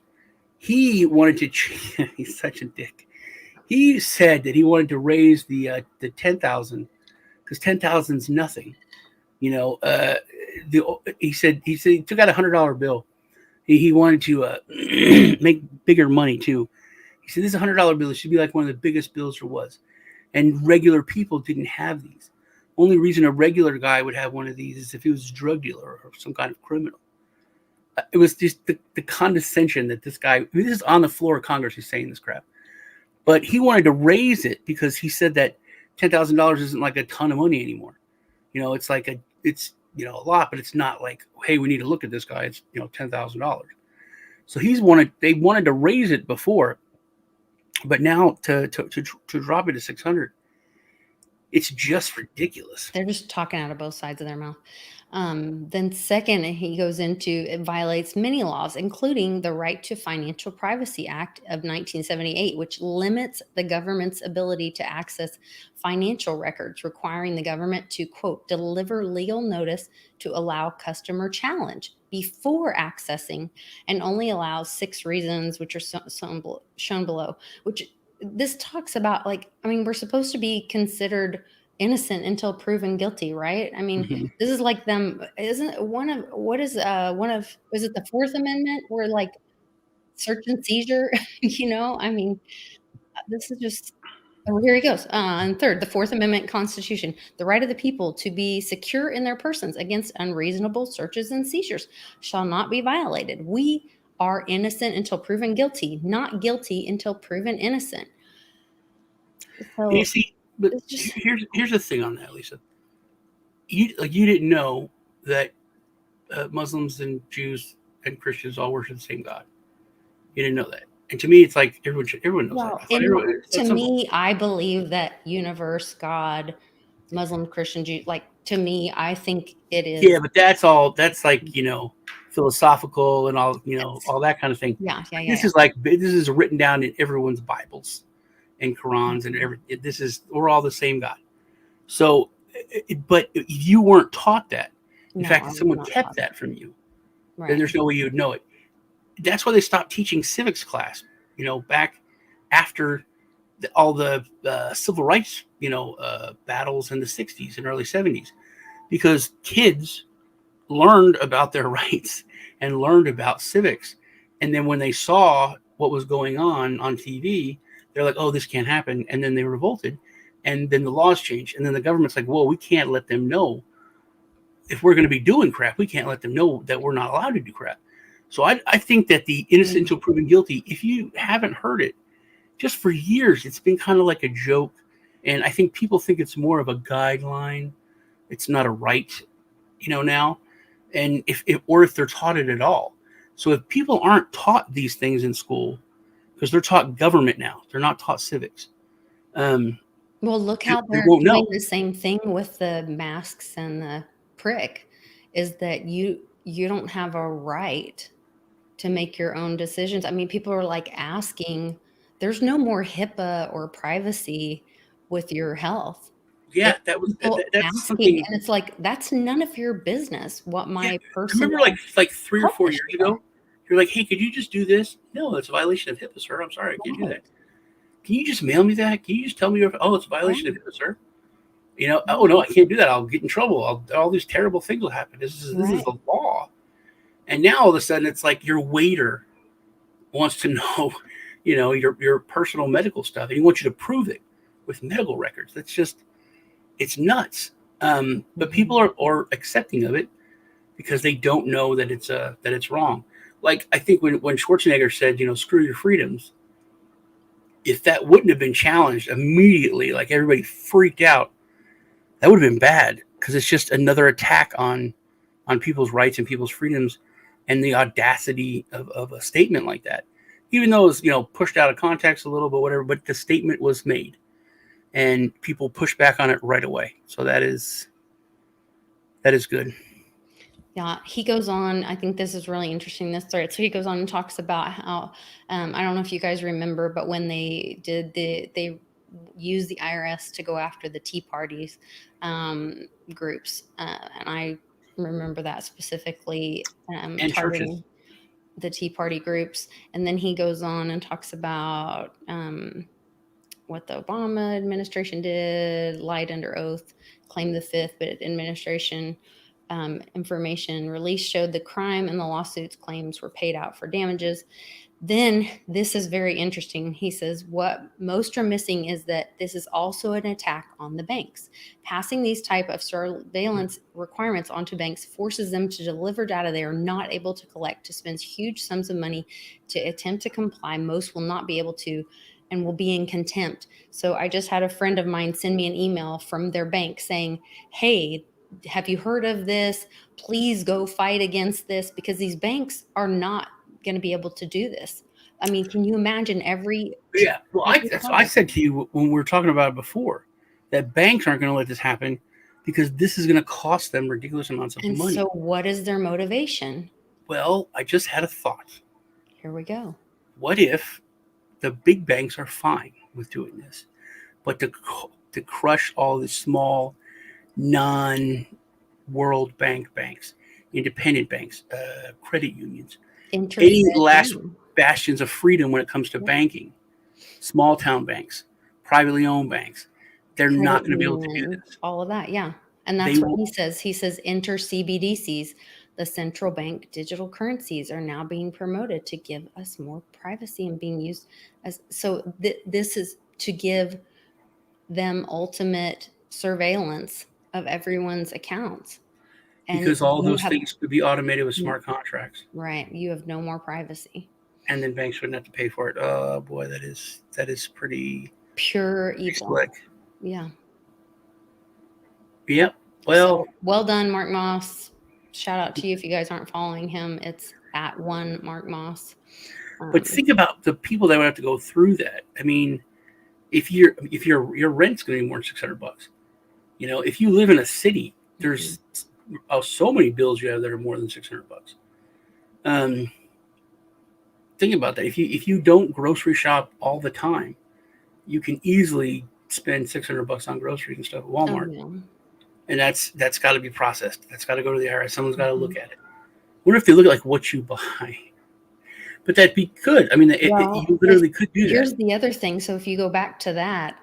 he wanted to. He's such a dick. He said that he wanted to raise the 10,000 because 10,000 is nothing. He said he took out $100 bill. He wanted to make bigger money too. He said this is a $100 bill. It should be like one of the biggest bills there was, and regular people didn't have these. Only reason a regular guy would have one of these is if he was a drug dealer or some kind of criminal. It was just the condescension that this guy. This is on the floor of Congress. He's saying this crap, but he wanted to raise it because he said that $10,000 isn't like a ton of money anymore. It's like it's a lot, but it's not like, hey, we need to look at this guy. It's $10,000. So they wanted to raise it before, but now to drop it to 600, it's just ridiculous. They're just talking out of both sides of their mouth. Then second, he goes into it violates many laws, including the Right to Financial Privacy Act of 1978, which limits the government's ability to access financial records, requiring the government to, quote, deliver legal notice to allow customer challenge before accessing, and only allows 6 reasons, which are shown below, which this talks about, like, I mean, we're supposed to be considered innocent until proven guilty, right? I mean, Mm-hmm. this is like them, isn't it is it the Fourth Amendment where like search and seizure, I mean, this is just oh, here he goes. And third, the Fourth Amendment Constitution, the right of the people to be secure in their persons against unreasonable searches and seizures shall not be violated. We are innocent until proven guilty, not guilty until proven innocent. So You see, but it's just here's the thing on that, Lisa. You didn't know that Muslims and Jews and Christians all worship the same God. You didn't know that. And to me, it's like everyone knows well, that. to me, I believe that universe, God, Muslim, Christian, Jew, like to me, I think it is. Yeah, but that's all. That's like philosophical and all that kind of thing. Yeah. This is written down in everyone's Bibles and Qurans and we're all the same God. So, but you weren't taught that. In fact, if someone kept that from you, then there's no way you would know it. That's why they stopped teaching civics class. Back after all the civil rights, battles in the 60s and early 70s, because kids learned about their rights and learned about civics. And then when they saw what was going on TV, they're like, oh, this can't happen. And then they revolted. And then the laws changed. And then the government's like, well, we can't let them know. If we're going to be doing crap, we can't let them know that we're not allowed to do crap. So I think that the innocent until proven guilty, if you haven't heard it, just for years, it's been kind of like a joke. And I think people think it's more of a guideline. It's not a right, now. And if they're taught it at all. So if people aren't taught these things in school, because they're taught government now, they're not taught civics. Well, look how they they're won't doing know. the same thing with the masks and the prick, is that you don't have a right to make your own decisions. I mean, people are like asking, there's no more HIPAA or privacy with your health. Yeah, People that's asking, something. and it's like, that's none of your business what my I personal remember like 3 or 4 years history are. ago, you're like, hey, could you just do this? No, it's a violation of HIPAA, sir. I'm sorry, I can't do that. Right. Can you just mail me that? Can you just tell me it's a violation of Right. HIPAA, sir? Oh no, I can't do that. I'll get in trouble. All these terrible things will happen. This is Right. the law. And now all of a sudden it's like your waiter wants to know, your personal medical stuff, and he wants you to prove it with medical records. That's just, it's nuts. But people are accepting of it because they don't know that it's wrong. Like, I think when Schwarzenegger said, screw your freedoms, if that wouldn't have been challenged immediately, like everybody freaked out, that would have been bad, because it's just another attack on people's rights and people's freedoms, and the audacity of a statement like that. Even though it was, pushed out of context a little bit, whatever, but the statement was made and people pushed back on it right away. So that is good. Yeah, he goes on. I think this is really interesting, this thread. So he goes on and talks about how, I don't know if you guys remember, but when they used the IRS to go after the Tea Parties groups. And I remember that specifically, And targeting churches. the Tea Party groups. And then he goes on and talks about what the Obama administration did, lied under oath, claimed the fifth, but administration information released showed the crime and the lawsuits claims were paid out for damages. Then this is very interesting. He says, what most are missing is that this is also an attack on the banks. Passing these type of surveillance requirements onto banks forces them to deliver data they are not able to collect, to spend huge sums of money to attempt to comply. Most will not be able to and will be in contempt. So I just had a friend of mine send me an email from their bank saying, hey, have you heard of this? Please go fight against this, because these banks are not going to be able to do this. I mean, can you imagine Yeah. Well, that's what I public? said to you when we were talking about it before, that banks aren't going to let this happen because this is going to cost them ridiculous amounts of And money. so what is their motivation? Well, I just had a thought. Here we go. What if the big banks are fine with doing this, but to crush all the small, non-World Bank banks, independent banks, credit unions, any Interested last them. bastions of freedom when it comes to banking, small town banks, privately owned banks, they're not Credit going to be able to do union, this. all of that. Yeah. And They that's what will, he says. He says, enter CBDCs. The central bank digital currencies are now being promoted to give us more privacy and being used as, so this is to give them ultimate surveillance of everyone's accounts. And because all you those have, things could be automated with smart contracts, right, you have no more privacy. and then banks wouldn't have to pay for it. Oh boy, that is pretty Pure evil. slick. Yeah. Yep. Well, So well done, Mark Moss. Shout out to you if you guys aren't following him. It's at one Mark Moss. but think about the people that would have to go through that. I mean, if your rent's going to be more than $600, if you live in a city, there's so many bills you have that are more than $600. Think about that. If you don't grocery shop all the time, you can easily spend $600 on groceries and stuff at Walmart. Oh, yeah. And that's got to be processed. That's got to go to the IRS. Someone's got to look at it. What if they look at like what you buy? But that'd be good. I mean, you literally could do here's that. the other thing. So if you go back to that,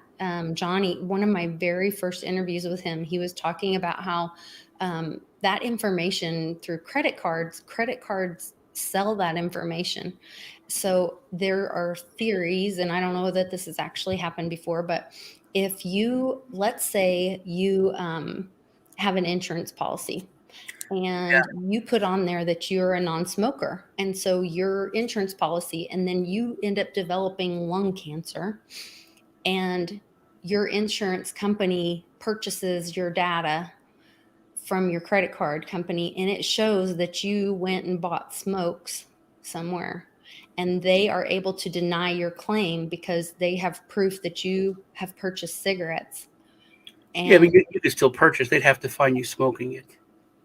Johnny, one of my very first interviews with him, he was talking about how that information through credit cards sell that information. So there are theories, and I don't know that this has actually happened before, but if you, let's say you have an insurance policy and you put on there that you're a non-smoker, and so your insurance policy, and then you end up developing lung cancer, and your insurance company purchases your data from your credit card company, and it shows that you went and bought smokes somewhere, and they are able to deny your claim because they have proof that you have purchased cigarettes. Yeah, but And you could still purchase. They'd have to find you smoking it.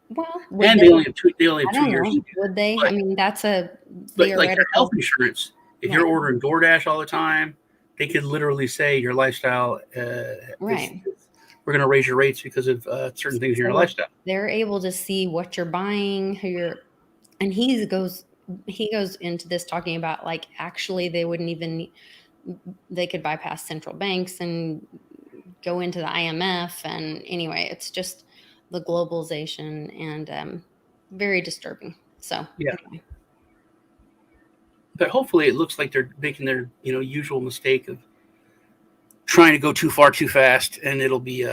well, would And they? they only have two I don't years to know. do Would they? that. I mean, that's a But like your health theoretical. insurance, if you're Right. ordering DoorDash all the time, they could literally say your lifestyle Right. we're going to raise your rates because of certain things in your So lifestyle. they're able to see what you're buying, who you're, and he goes into this talking about like actually they wouldn't even, they could bypass central banks and go into the IMF. And anyway, it's just the globalization and very disturbing. So Yeah. anyway. But hopefully it looks like they're making their usual mistake of trying to go too far too fast, and it'll be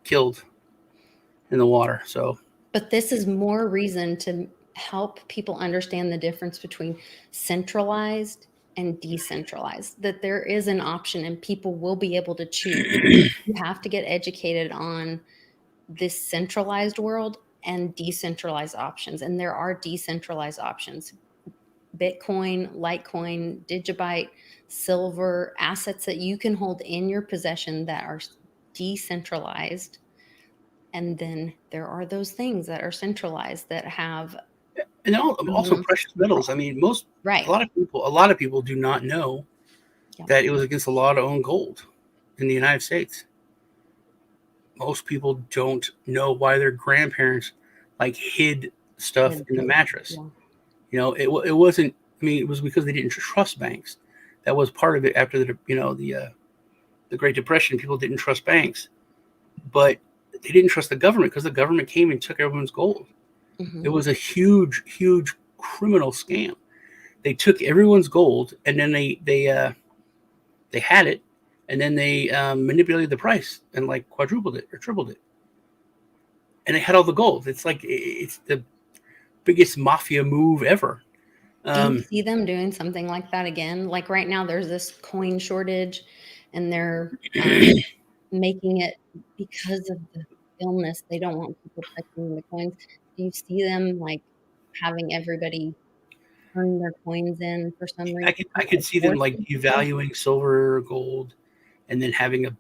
killed in the water. So But this is more reason to help people understand the difference between centralized and decentralized, that there is an option and people will be able to choose. You have to get educated on this centralized world and decentralized options. And there are decentralized options. Bitcoin, Litecoin, Digibyte, silver, assets that you can hold in your possession that are decentralized. And then there are those things that are centralized that have and also precious metals. I mean, right. a lot of people do not know Yeah. that it was against the law to own gold in the United States. Most people don't know why their grandparents like hid stuff in the mattress. Yeah. It wasn't. I mean, it was because they didn't trust banks. That was part of it. After the Great Depression, people didn't trust banks, but they didn't trust the government because the government came and took everyone's gold. Mm-hmm. It was a huge, huge criminal scam. They took everyone's gold and then they had it, and then they manipulated the price and like quadrupled it or tripled it, and they had all the gold. It's like it's the biggest mafia move ever. Do you see them doing something like that again? Like right now, there's this coin shortage, and they're making it because of the illness. They don't want people touching the coins. Do you see them like having everybody turn their coins in for some reason? I could see them like devaluing silver or gold, and then having a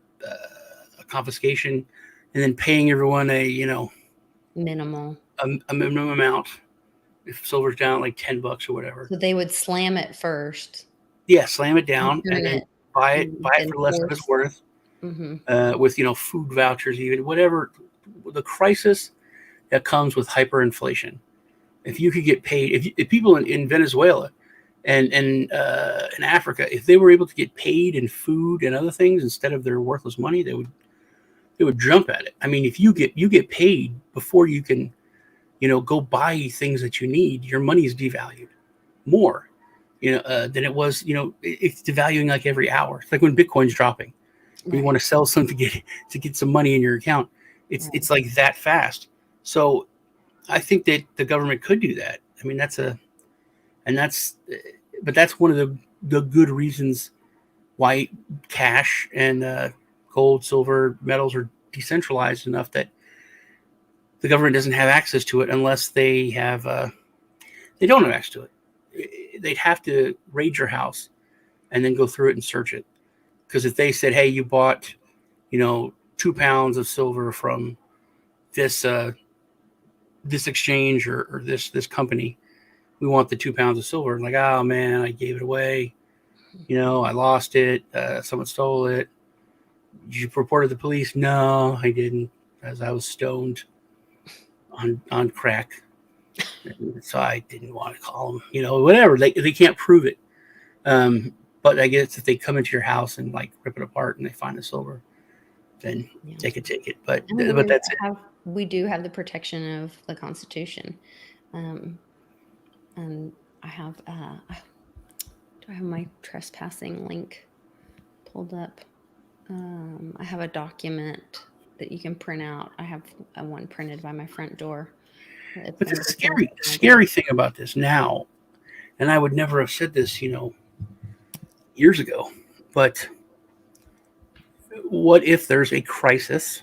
confiscation, and then paying everyone a minimal. a minimum amount if silver's down like $10 or whatever. So they would slam it first. Yeah, slam it down and then buy it for less than it's worth. Mm-hmm. With food vouchers, even whatever the crisis that comes with hyperinflation. If you could get paid, if people in Venezuela and in Africa, if they were able to get paid in food and other things instead of their worthless money, they would jump at it. I mean, if you get paid before you can, go buy things that you need, your money is devalued more, than it was. It's devaluing like every hour. It's like when Bitcoin's dropping. Right. You want to sell some to get some money in your account. It's like that fast. So I think that the government could do that. I mean, that's one of the good reasons why cash and gold, silver, metals are decentralized enough that the government doesn't have access to it unless they don't have access to it. They'd have to raid your house and then go through it and search it. Because if they said, hey, you bought, 2 pounds of silver from this exchange or this company, we want the 2 pounds of silver. Like, oh man, I gave it away. I lost it. Someone stole it. Did you report to the police? No, I didn't, as I was stoned on crack. So I didn't want to call them, whatever. They can't prove it. But I guess if they come into your house and like rip it apart and they find the silver, then they could take it. But that's it. We do have the protection of the Constitution. And I have, do I have my trespassing link pulled up? I have a document that you can print out. I have one printed by my front door. But the scary thing about this now, and I would never have said this, years ago, but what if there's a crisis?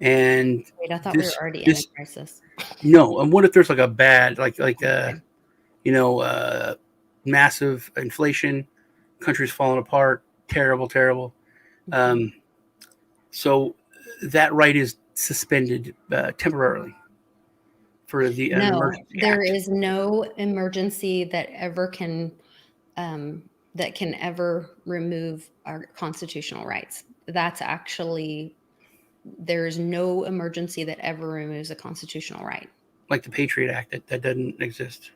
And wait, I thought we were already in a crisis. No, and what if there's like a bad, massive inflation, country's falling apart, terrible. So that right is suspended temporarily for the emergency there act. is no emergency that ever can ever remove our constitutional rights. That's actually, there is no emergency that ever removes a constitutional right. Like the Patriot Act, that doesn't exist.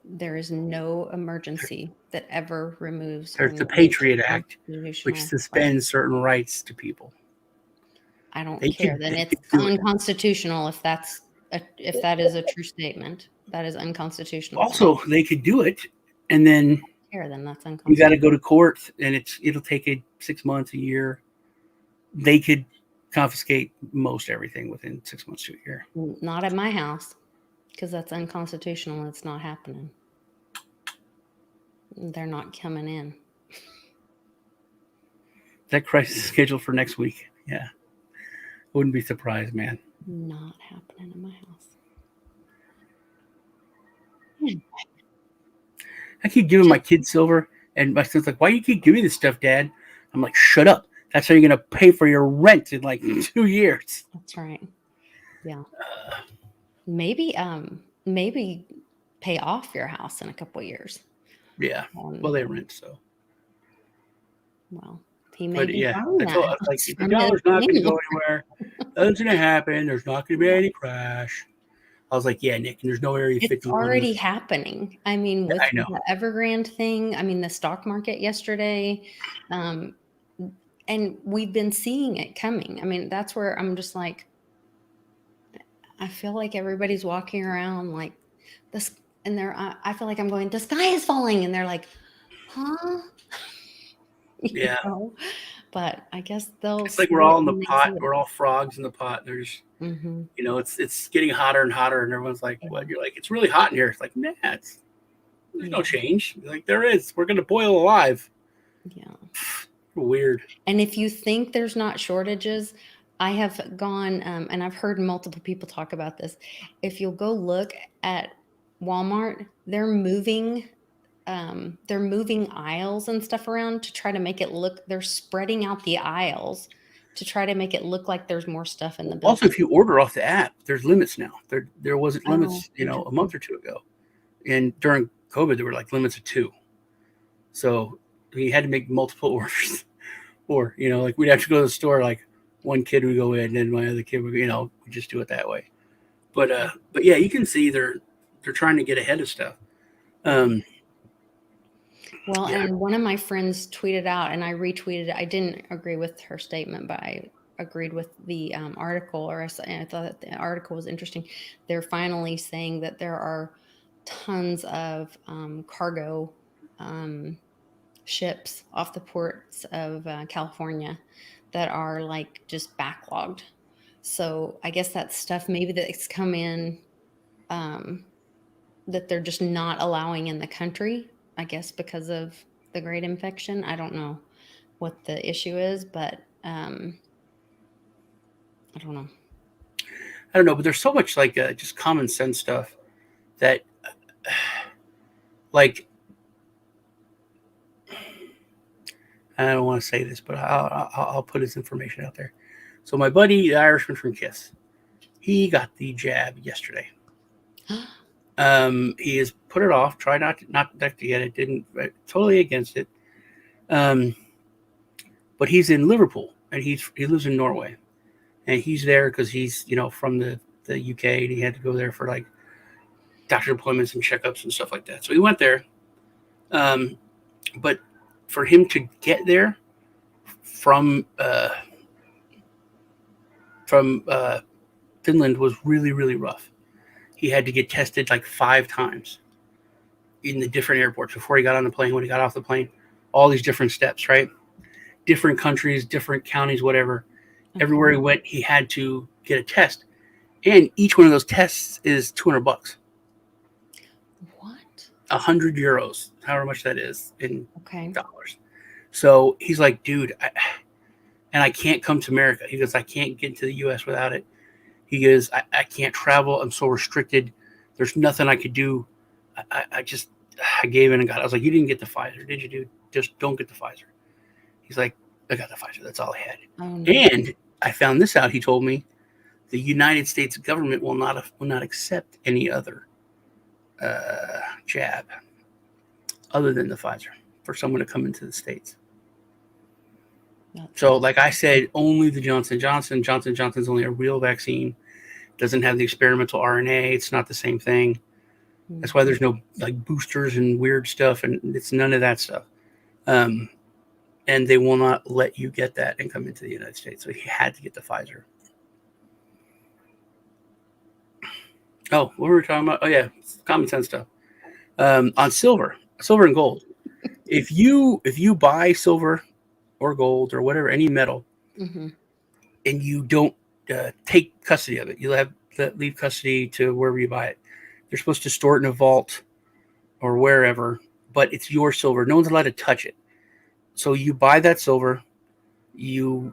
There is no emergency that ever removes. There's the Patriot Act, which suspends certain rights to people. I don't care. Then it's unconstitutional if that is a true statement. That is unconstitutional. Also, they could do it, and then then that's unconstitutional. You got to go to court, and it'll take 6 months, a year. They could confiscate most everything within 6 months to a year. Not at my house, because that's unconstitutional. It's not happening. They're not coming in. That crisis is scheduled for next week. Yeah. Wouldn't be surprised, man. Not happening in my house. I keep giving my kids silver, and my son's like, "Why do you keep giving me this stuff, Dad?" I'm like, "Shut up. That's how you're going to pay for your rent in like 2 years." That's right. Yeah. Maybe pay off your house in a couple of years. Yeah. Well, they rent, so. Well, he may be I was like, the dollar's not going to go anywhere. Nothing's going to happen. There's not going to be any crash. I was like, yeah, Nick, and there's no Area 51. It's already happening. I mean, with the Evergrande thing, I mean, the stock market yesterday, and we've been seeing it coming. I mean, that's where I'm just like, I feel like everybody's walking around like this, and I feel like I'm going, the sky is falling, and they're like, huh? Yeah. But I guess they'll. It's like we're all in the pot. We're all frogs in the pot. There's, it's getting hotter and hotter, and everyone's like, "What?" You're like, "It's really hot in here." It's like, nah, there's no change. Like there is. We're gonna boil alive. Yeah. Weird. And if you think there's not shortages, I have gone and I've heard multiple people talk about this. If you'll go look at Walmart, they're moving aisles and stuff around to try to make it look, they're spreading out the aisles to try to make it look like there's more stuff in the building. Also, if you order off the app, there's limits now. There wasn't limits, a month or two ago. And during COVID, there were like limits of 2. So you had to make multiple orders. Or, like we'd have to go to the store, like one kid would go in and then my other kid would, we just do it that way. But yeah, you can see they're trying to get ahead of stuff. Well, and one of my friends tweeted out, and I retweeted it. I didn't agree with her statement, but I agreed with the article, and I thought that the article was interesting. They're finally saying that there are tons of cargo ships off the ports of California that are like just backlogged. So I guess that stuff maybe that's come in that they're just not allowing in the country, I guess because of the great infection. I don't know what the issue is, but I don't know. I don't know, but there's so much like just common sense stuff that like, I don't want to say this, but I'll put his information out there. So my buddy, the Irishman from KISS, he got the jab yesterday. He has put it off, tried not to get it, didn't, totally against it. But he's in Liverpool and he lives in Norway, and he's there because he's from the the UK, and he had to go there for like doctor appointments and checkups and stuff like that. So he went there. But for him to get there from Finland was really, really rough. He had to get tested like 5 times in the different airports before he got on the plane, when he got off the plane, all these different steps, right? Different countries, different counties, whatever. Okay. Everywhere he went, he had to get a test. And each one of those tests is $200. What? 100 euros, however much that is in okay. dollars. So he's like, dude, I can't come to America. He goes, I can't get to the U.S. without it. He goes, I can't travel. I'm so restricted. There's nothing I could do. I gave in and got it. I was like, you didn't get the Pfizer, did you, dude? Just don't get the Pfizer. He's like, I got the Pfizer. That's all I had. Oh, no. And I found this out. He told me the United States government will not accept any other jab other than the Pfizer for someone to come into the States. So, like I said, only the Johnson & Johnson. Johnson & Johnson's only a real vaccine. Doesn't have the experimental RNA. It's not the same thing. That's why there's no like boosters and weird stuff, and it's none of that stuff. And they will not let you get that and come into the United States. So he had to get the Pfizer. Oh, what were we talking about? Oh yeah, common sense stuff. On silver and gold. If you buy silver or gold or whatever, any metal, and you don't take custody of it, you'll leave custody to wherever you buy it. You're supposed to store it in a vault or wherever, but it's your silver. No one's allowed to touch it. So you buy that silver. They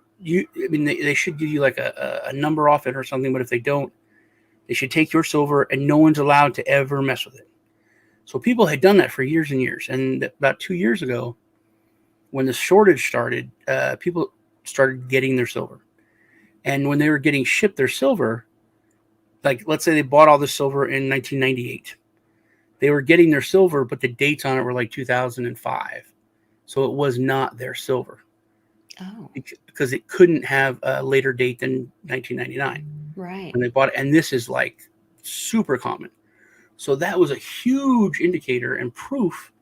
should give you like a number off it or something, but if they don't, they should take your silver and no one's allowed to ever mess with it. So people had done that for years and years. And about 2 years ago, when the shortage started, people started getting their silver. And when they were getting shipped their silver, like let's say they bought all the silver in 1998, they were getting their silver, but the dates on it were like 2005. So it was not their silver. Oh. Because it couldn't have a later date than 1999. Right. When they bought it. And this is like super common. So that was a huge indicator and proof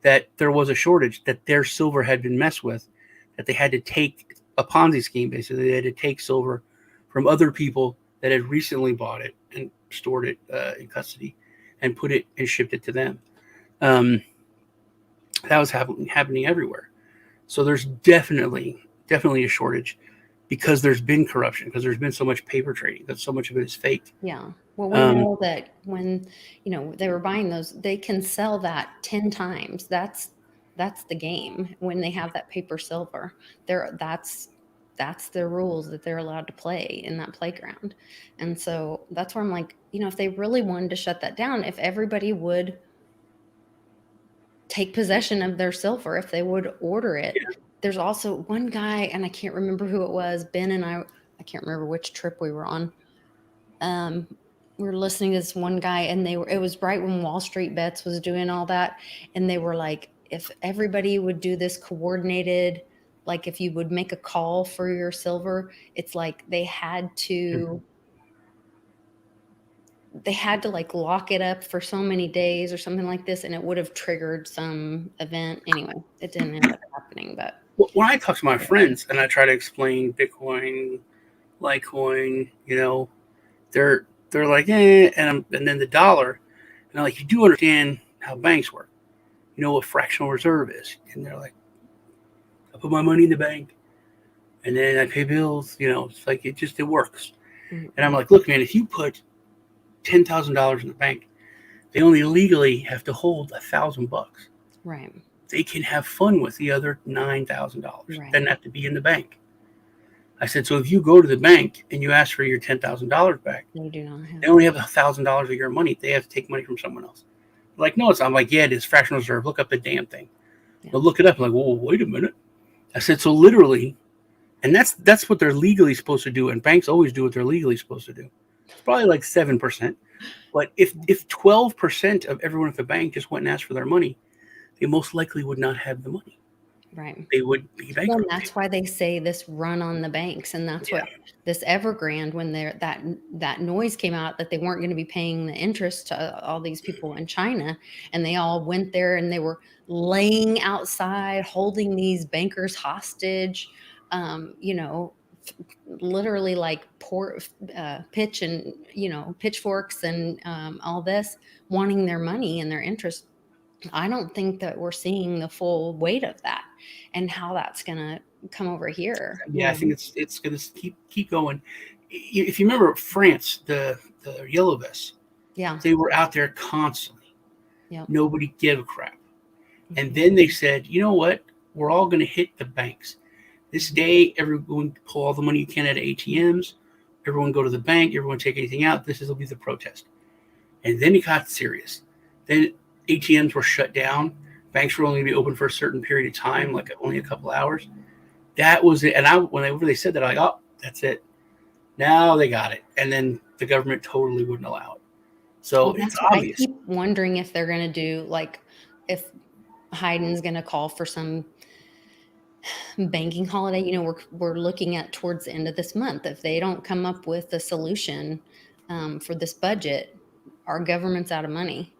that there was a shortage, that their silver had been messed with, that they had to take a Ponzi scheme, basically. They had to take silver from other people that had recently bought it and stored it in custody and put it and shipped it to them. That was happening everywhere. So there's definitely a shortage because there's been corruption, because there's been so much paper trading, that so much of it is fake. Yeah. Well, we know that when, they were buying those, they can sell that 10 times. That's the game when they have that paper silver. That's their rules that they're allowed to play in that playground. And so that's where I'm like, if they really wanted to shut that down, if everybody would take possession of their silver, if they would order it. Yeah. There's also one guy, and I can't remember who it was, Ben and I can't remember which trip we were on. We were listening to this one guy, and it was right when Wall Street Bets was doing all that. And they were like, if everybody would do this coordinated, like if you would make a call for your silver, it's like they had to like lock it up for so many days or something like this, and it would have triggered some event. Anyway, it didn't end up happening. But when I talk to my friends and I try to explain Bitcoin, Litecoin, they're like, and then the dollar, and I'm like, you do understand how banks work. You know what fractional reserve is? And they're like, I put my money in the bank, and then I pay bills. It's like it works. Mm-hmm. And I'm like, look, man, if you put $10,000 in the bank, they only legally have to hold $1,000. Right. They can have fun with the other $9,000. Right. Doesn't have to be in the bank. I said, so if you go to the bank and you ask for your $10,000 back, they only have $1,000 of your money. They have to take money from someone else. Like, no, I'm like, yeah, it is fractional reserve. Look up the damn thing. Yeah. But look it up. I'm like, whoa, wait a minute. I said, so literally, and that's what they're legally supposed to do. And banks always do what they're legally supposed to do. It's probably like 7%. But if 12% of everyone at the bank just went and asked for their money, they most likely would not have the money. Right. they would be Well, and bankrupt. that's why they say this run on the banks, and that's Yeah. what this Evergrande, when that noise came out that they weren't going to be paying the interest to all these people in China, and they all went there and they were laying outside, holding these bankers hostage, you know, literally like pitch and pitchforks and all this, wanting their money and their interest. I don't think that we're seeing the full weight of that and how that's going to come over here. Yeah, I think it's going to keep going. If you remember France, the yellow vests, Yeah. they were out there constantly. Yep. Nobody gave a crap. And Mhm. then they said, you know what? We're all going to hit the banks. This day, everyone pull all the money you can out of ATMs. Everyone go to the bank. Everyone take anything out. This will be the protest. And then it got serious. Then ATMs were shut down. Banks were only going to be open for a certain period of time, like only a couple hours. That was it. And whenever they said that, I'm like, oh, that's it. Now they got it. And then the government totally wouldn't allow it. So Well, it's that's what I obvious. keep wondering, if they're going to do, like, if Heiden's going to call for some banking holiday. We're looking at towards the end of this month. If they don't come up with a solution for this budget, our government's out of money.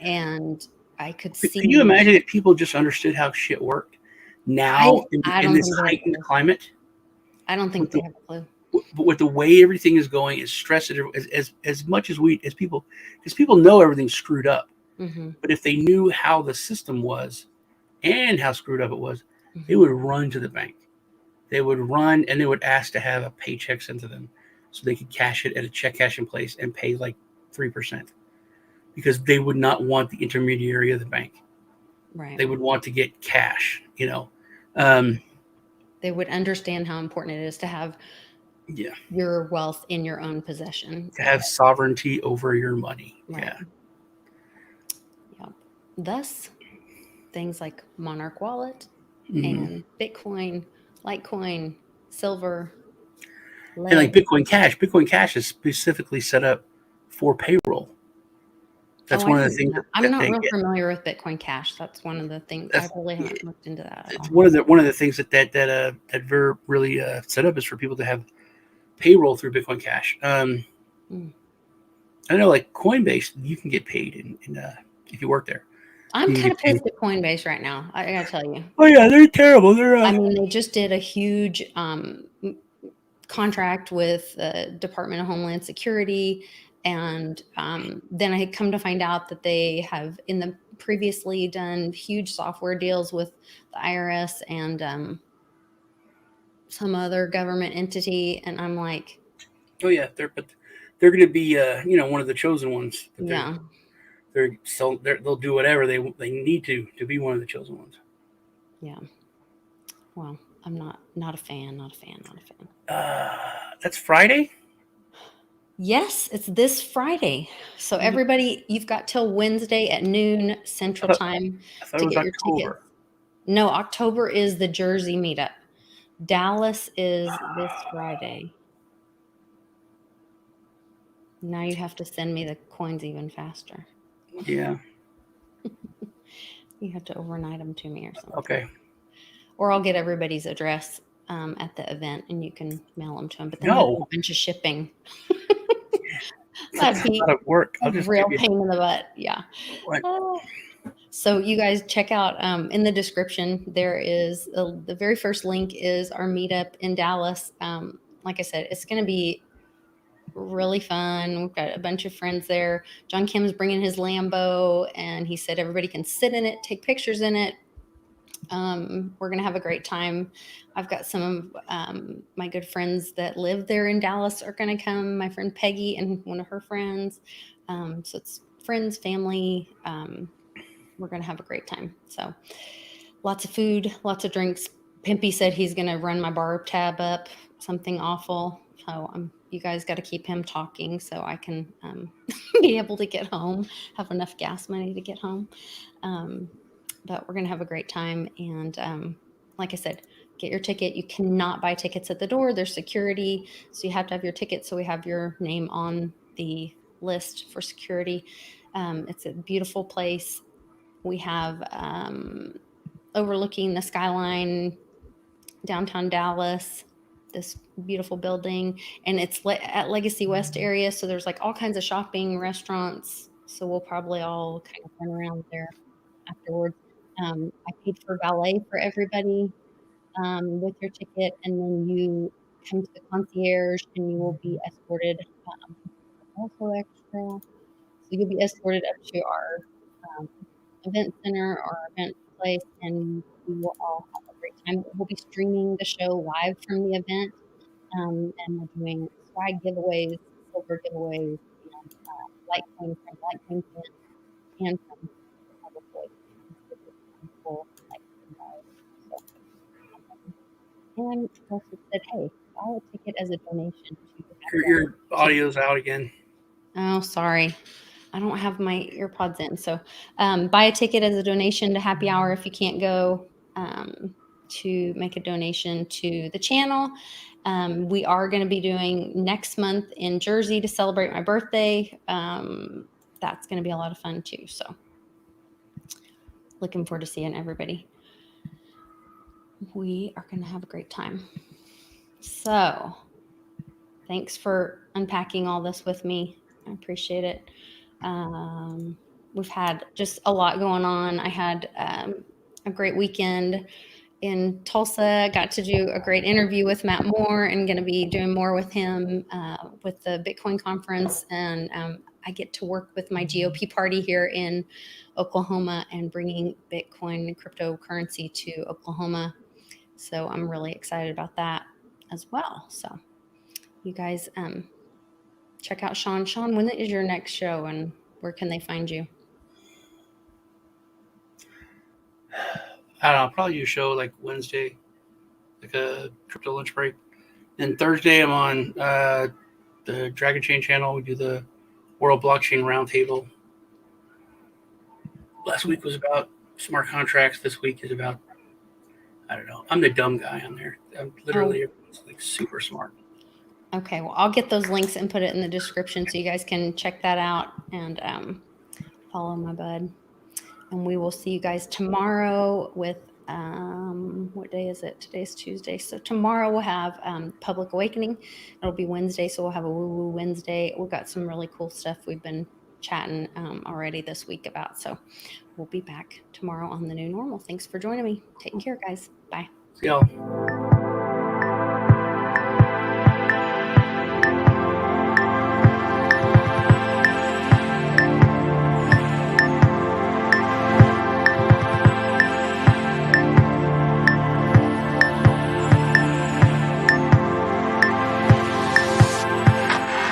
And I could Could you see. imagine if people just understood how shit worked I now I in don't this think they have a heightened clue. climate? I don't think With they the, have a clue. with the way everything is going, is stressed as much as people, because people know everything's screwed up. Hmm. But if they knew how the system was and how screwed up it was, they Hmm. would run to the bank. They would run and they would ask to have a paycheck sent to them so they could cash it at a check cashing place and pay like 3%, because they would not want the intermediary of the bank. Right. They would want to get cash. Um, They would understand how important it is to have yeah, your wealth in your own possession. to have sovereignty over your money. Right. Yeah. Yep. Thus, things like Monarch Wallet Hmm. and Bitcoin, Litecoin, silver, And like lead. Bitcoin Cash is specifically set up for payroll. Oh, That's I one of the didn't things know. I'm that not they real get. familiar with Bitcoin Cash. That's one of the things I That's really haven't looked into that at it's all. one of the things that Ver really set up is for people to have payroll through Bitcoin Cash. Mm. I know, like Coinbase, you can get paid if you work there. I'm You can kind get of paid. pissed at Coinbase right now. I gotta tell you. Oh yeah, they're terrible. They're I mean, they just did a huge contract with the Department of Homeland Security, and then I had come to find out that they have in the previously done huge software deals with the IRS and some other government entity, and I'm like, oh yeah, they're going to be one of the chosen ones. But yeah, they'll do whatever they need to be one of the chosen ones. yeah. Well, I'm not a fan, not a fan, not a fan. That's Friday. Yes, it's this Friday. So everybody, you've got till Wednesday at noon I Central thought, Time I thought it to was get your tickets. October. No, October is the Jersey meetup. Dallas is this Friday. Now you have to send me the coins even faster. Yeah. You have to overnight them to me or something. Okay. Or I'll get everybody's address at the event and you can mail them to them. But then that'd be No, a bunch of shipping. that's That'd a be lot of work. a I'll just real give you pain in the butt. Yeah. what. So you guys check out in the description. There is the very first link is our meetup in Dallas. Like I said, it's going to be really fun. We've got a bunch of friends there. John Kim's bringing his Lambo, and he said everybody can sit in it, take pictures in it. We're going to have a great time. I've got some of my good friends that live there in Dallas are going to come. My friend Peggy and one of her friends. So it's friends, family. We're going to have a great time. So lots of food, lots of drinks. Pimpy said he's going to run my bar tab up, something awful. So you guys got to keep him talking so I can be able to get home, have enough gas money to get home. But we're going to have a great time. And like I said, get your ticket. You cannot buy tickets at the door. There's security. So you have to have your ticket. So we have your name on the list for security. It's a beautiful place. We have overlooking the skyline, downtown Dallas, this beautiful building, and it's at Legacy West area. So there's like all kinds of shopping, restaurants. So we'll probably all kind of run around there afterwards. I paid for valet for everybody with your ticket, and then you come to the concierge and you will be escorted. Also extra, so you'll be escorted up to our event center or event place, and we will all have a great time. We'll be streaming the show live from the event, and we're doing swag giveaways, silver giveaways, and Litecoin from Litecoin and from Public Voice. So it's kind of cool, Litecoin guys. So, and also said, hey, buy a ticket as a donation to the Your audio's out again. Oh, sorry. I don't have my earpods in. So buy a ticket as a donation to Happy Hour if you can't go, to make a donation to the channel. We are going to be doing next month in Jersey to celebrate my birthday. That's going to be a lot of fun too. So looking forward to seeing everybody. We are going to have a great time. So thanks for unpacking all this with me. I appreciate it. We've had just a lot going on. I had a great weekend in Tulsa. Got to do a great interview with Matt Moore and going to be doing more with him with the Bitcoin conference. And I get to work with my GOP party here in Oklahoma and bringing Bitcoin and cryptocurrency to Oklahoma. So I'm really excited about that as well. So you guys check out Sean. Sean, when is your next show and where can they find you? I don't know. Probably do a show like Wednesday, like a crypto lunch break. And Thursday, I'm on the Dragon Chain channel. We do the World Blockchain Roundtable. Last week was about smart contracts. This week is about, I don't know. I'm the dumb guy on there. I'm literally like super smart. Okay, well, I'll get those links and put it in the description so you guys can check that out and follow my bud. And we will see you guys tomorrow with, what day is it? Today's Tuesday. So tomorrow we'll have Public Awakening. It'll be Wednesday, so we'll have a Woo Woo Wednesday. We've got some really cool stuff we've been chatting already this week about. So we'll be back tomorrow on the new normal. Thanks for joining me. Take care, guys. Bye. See y'all.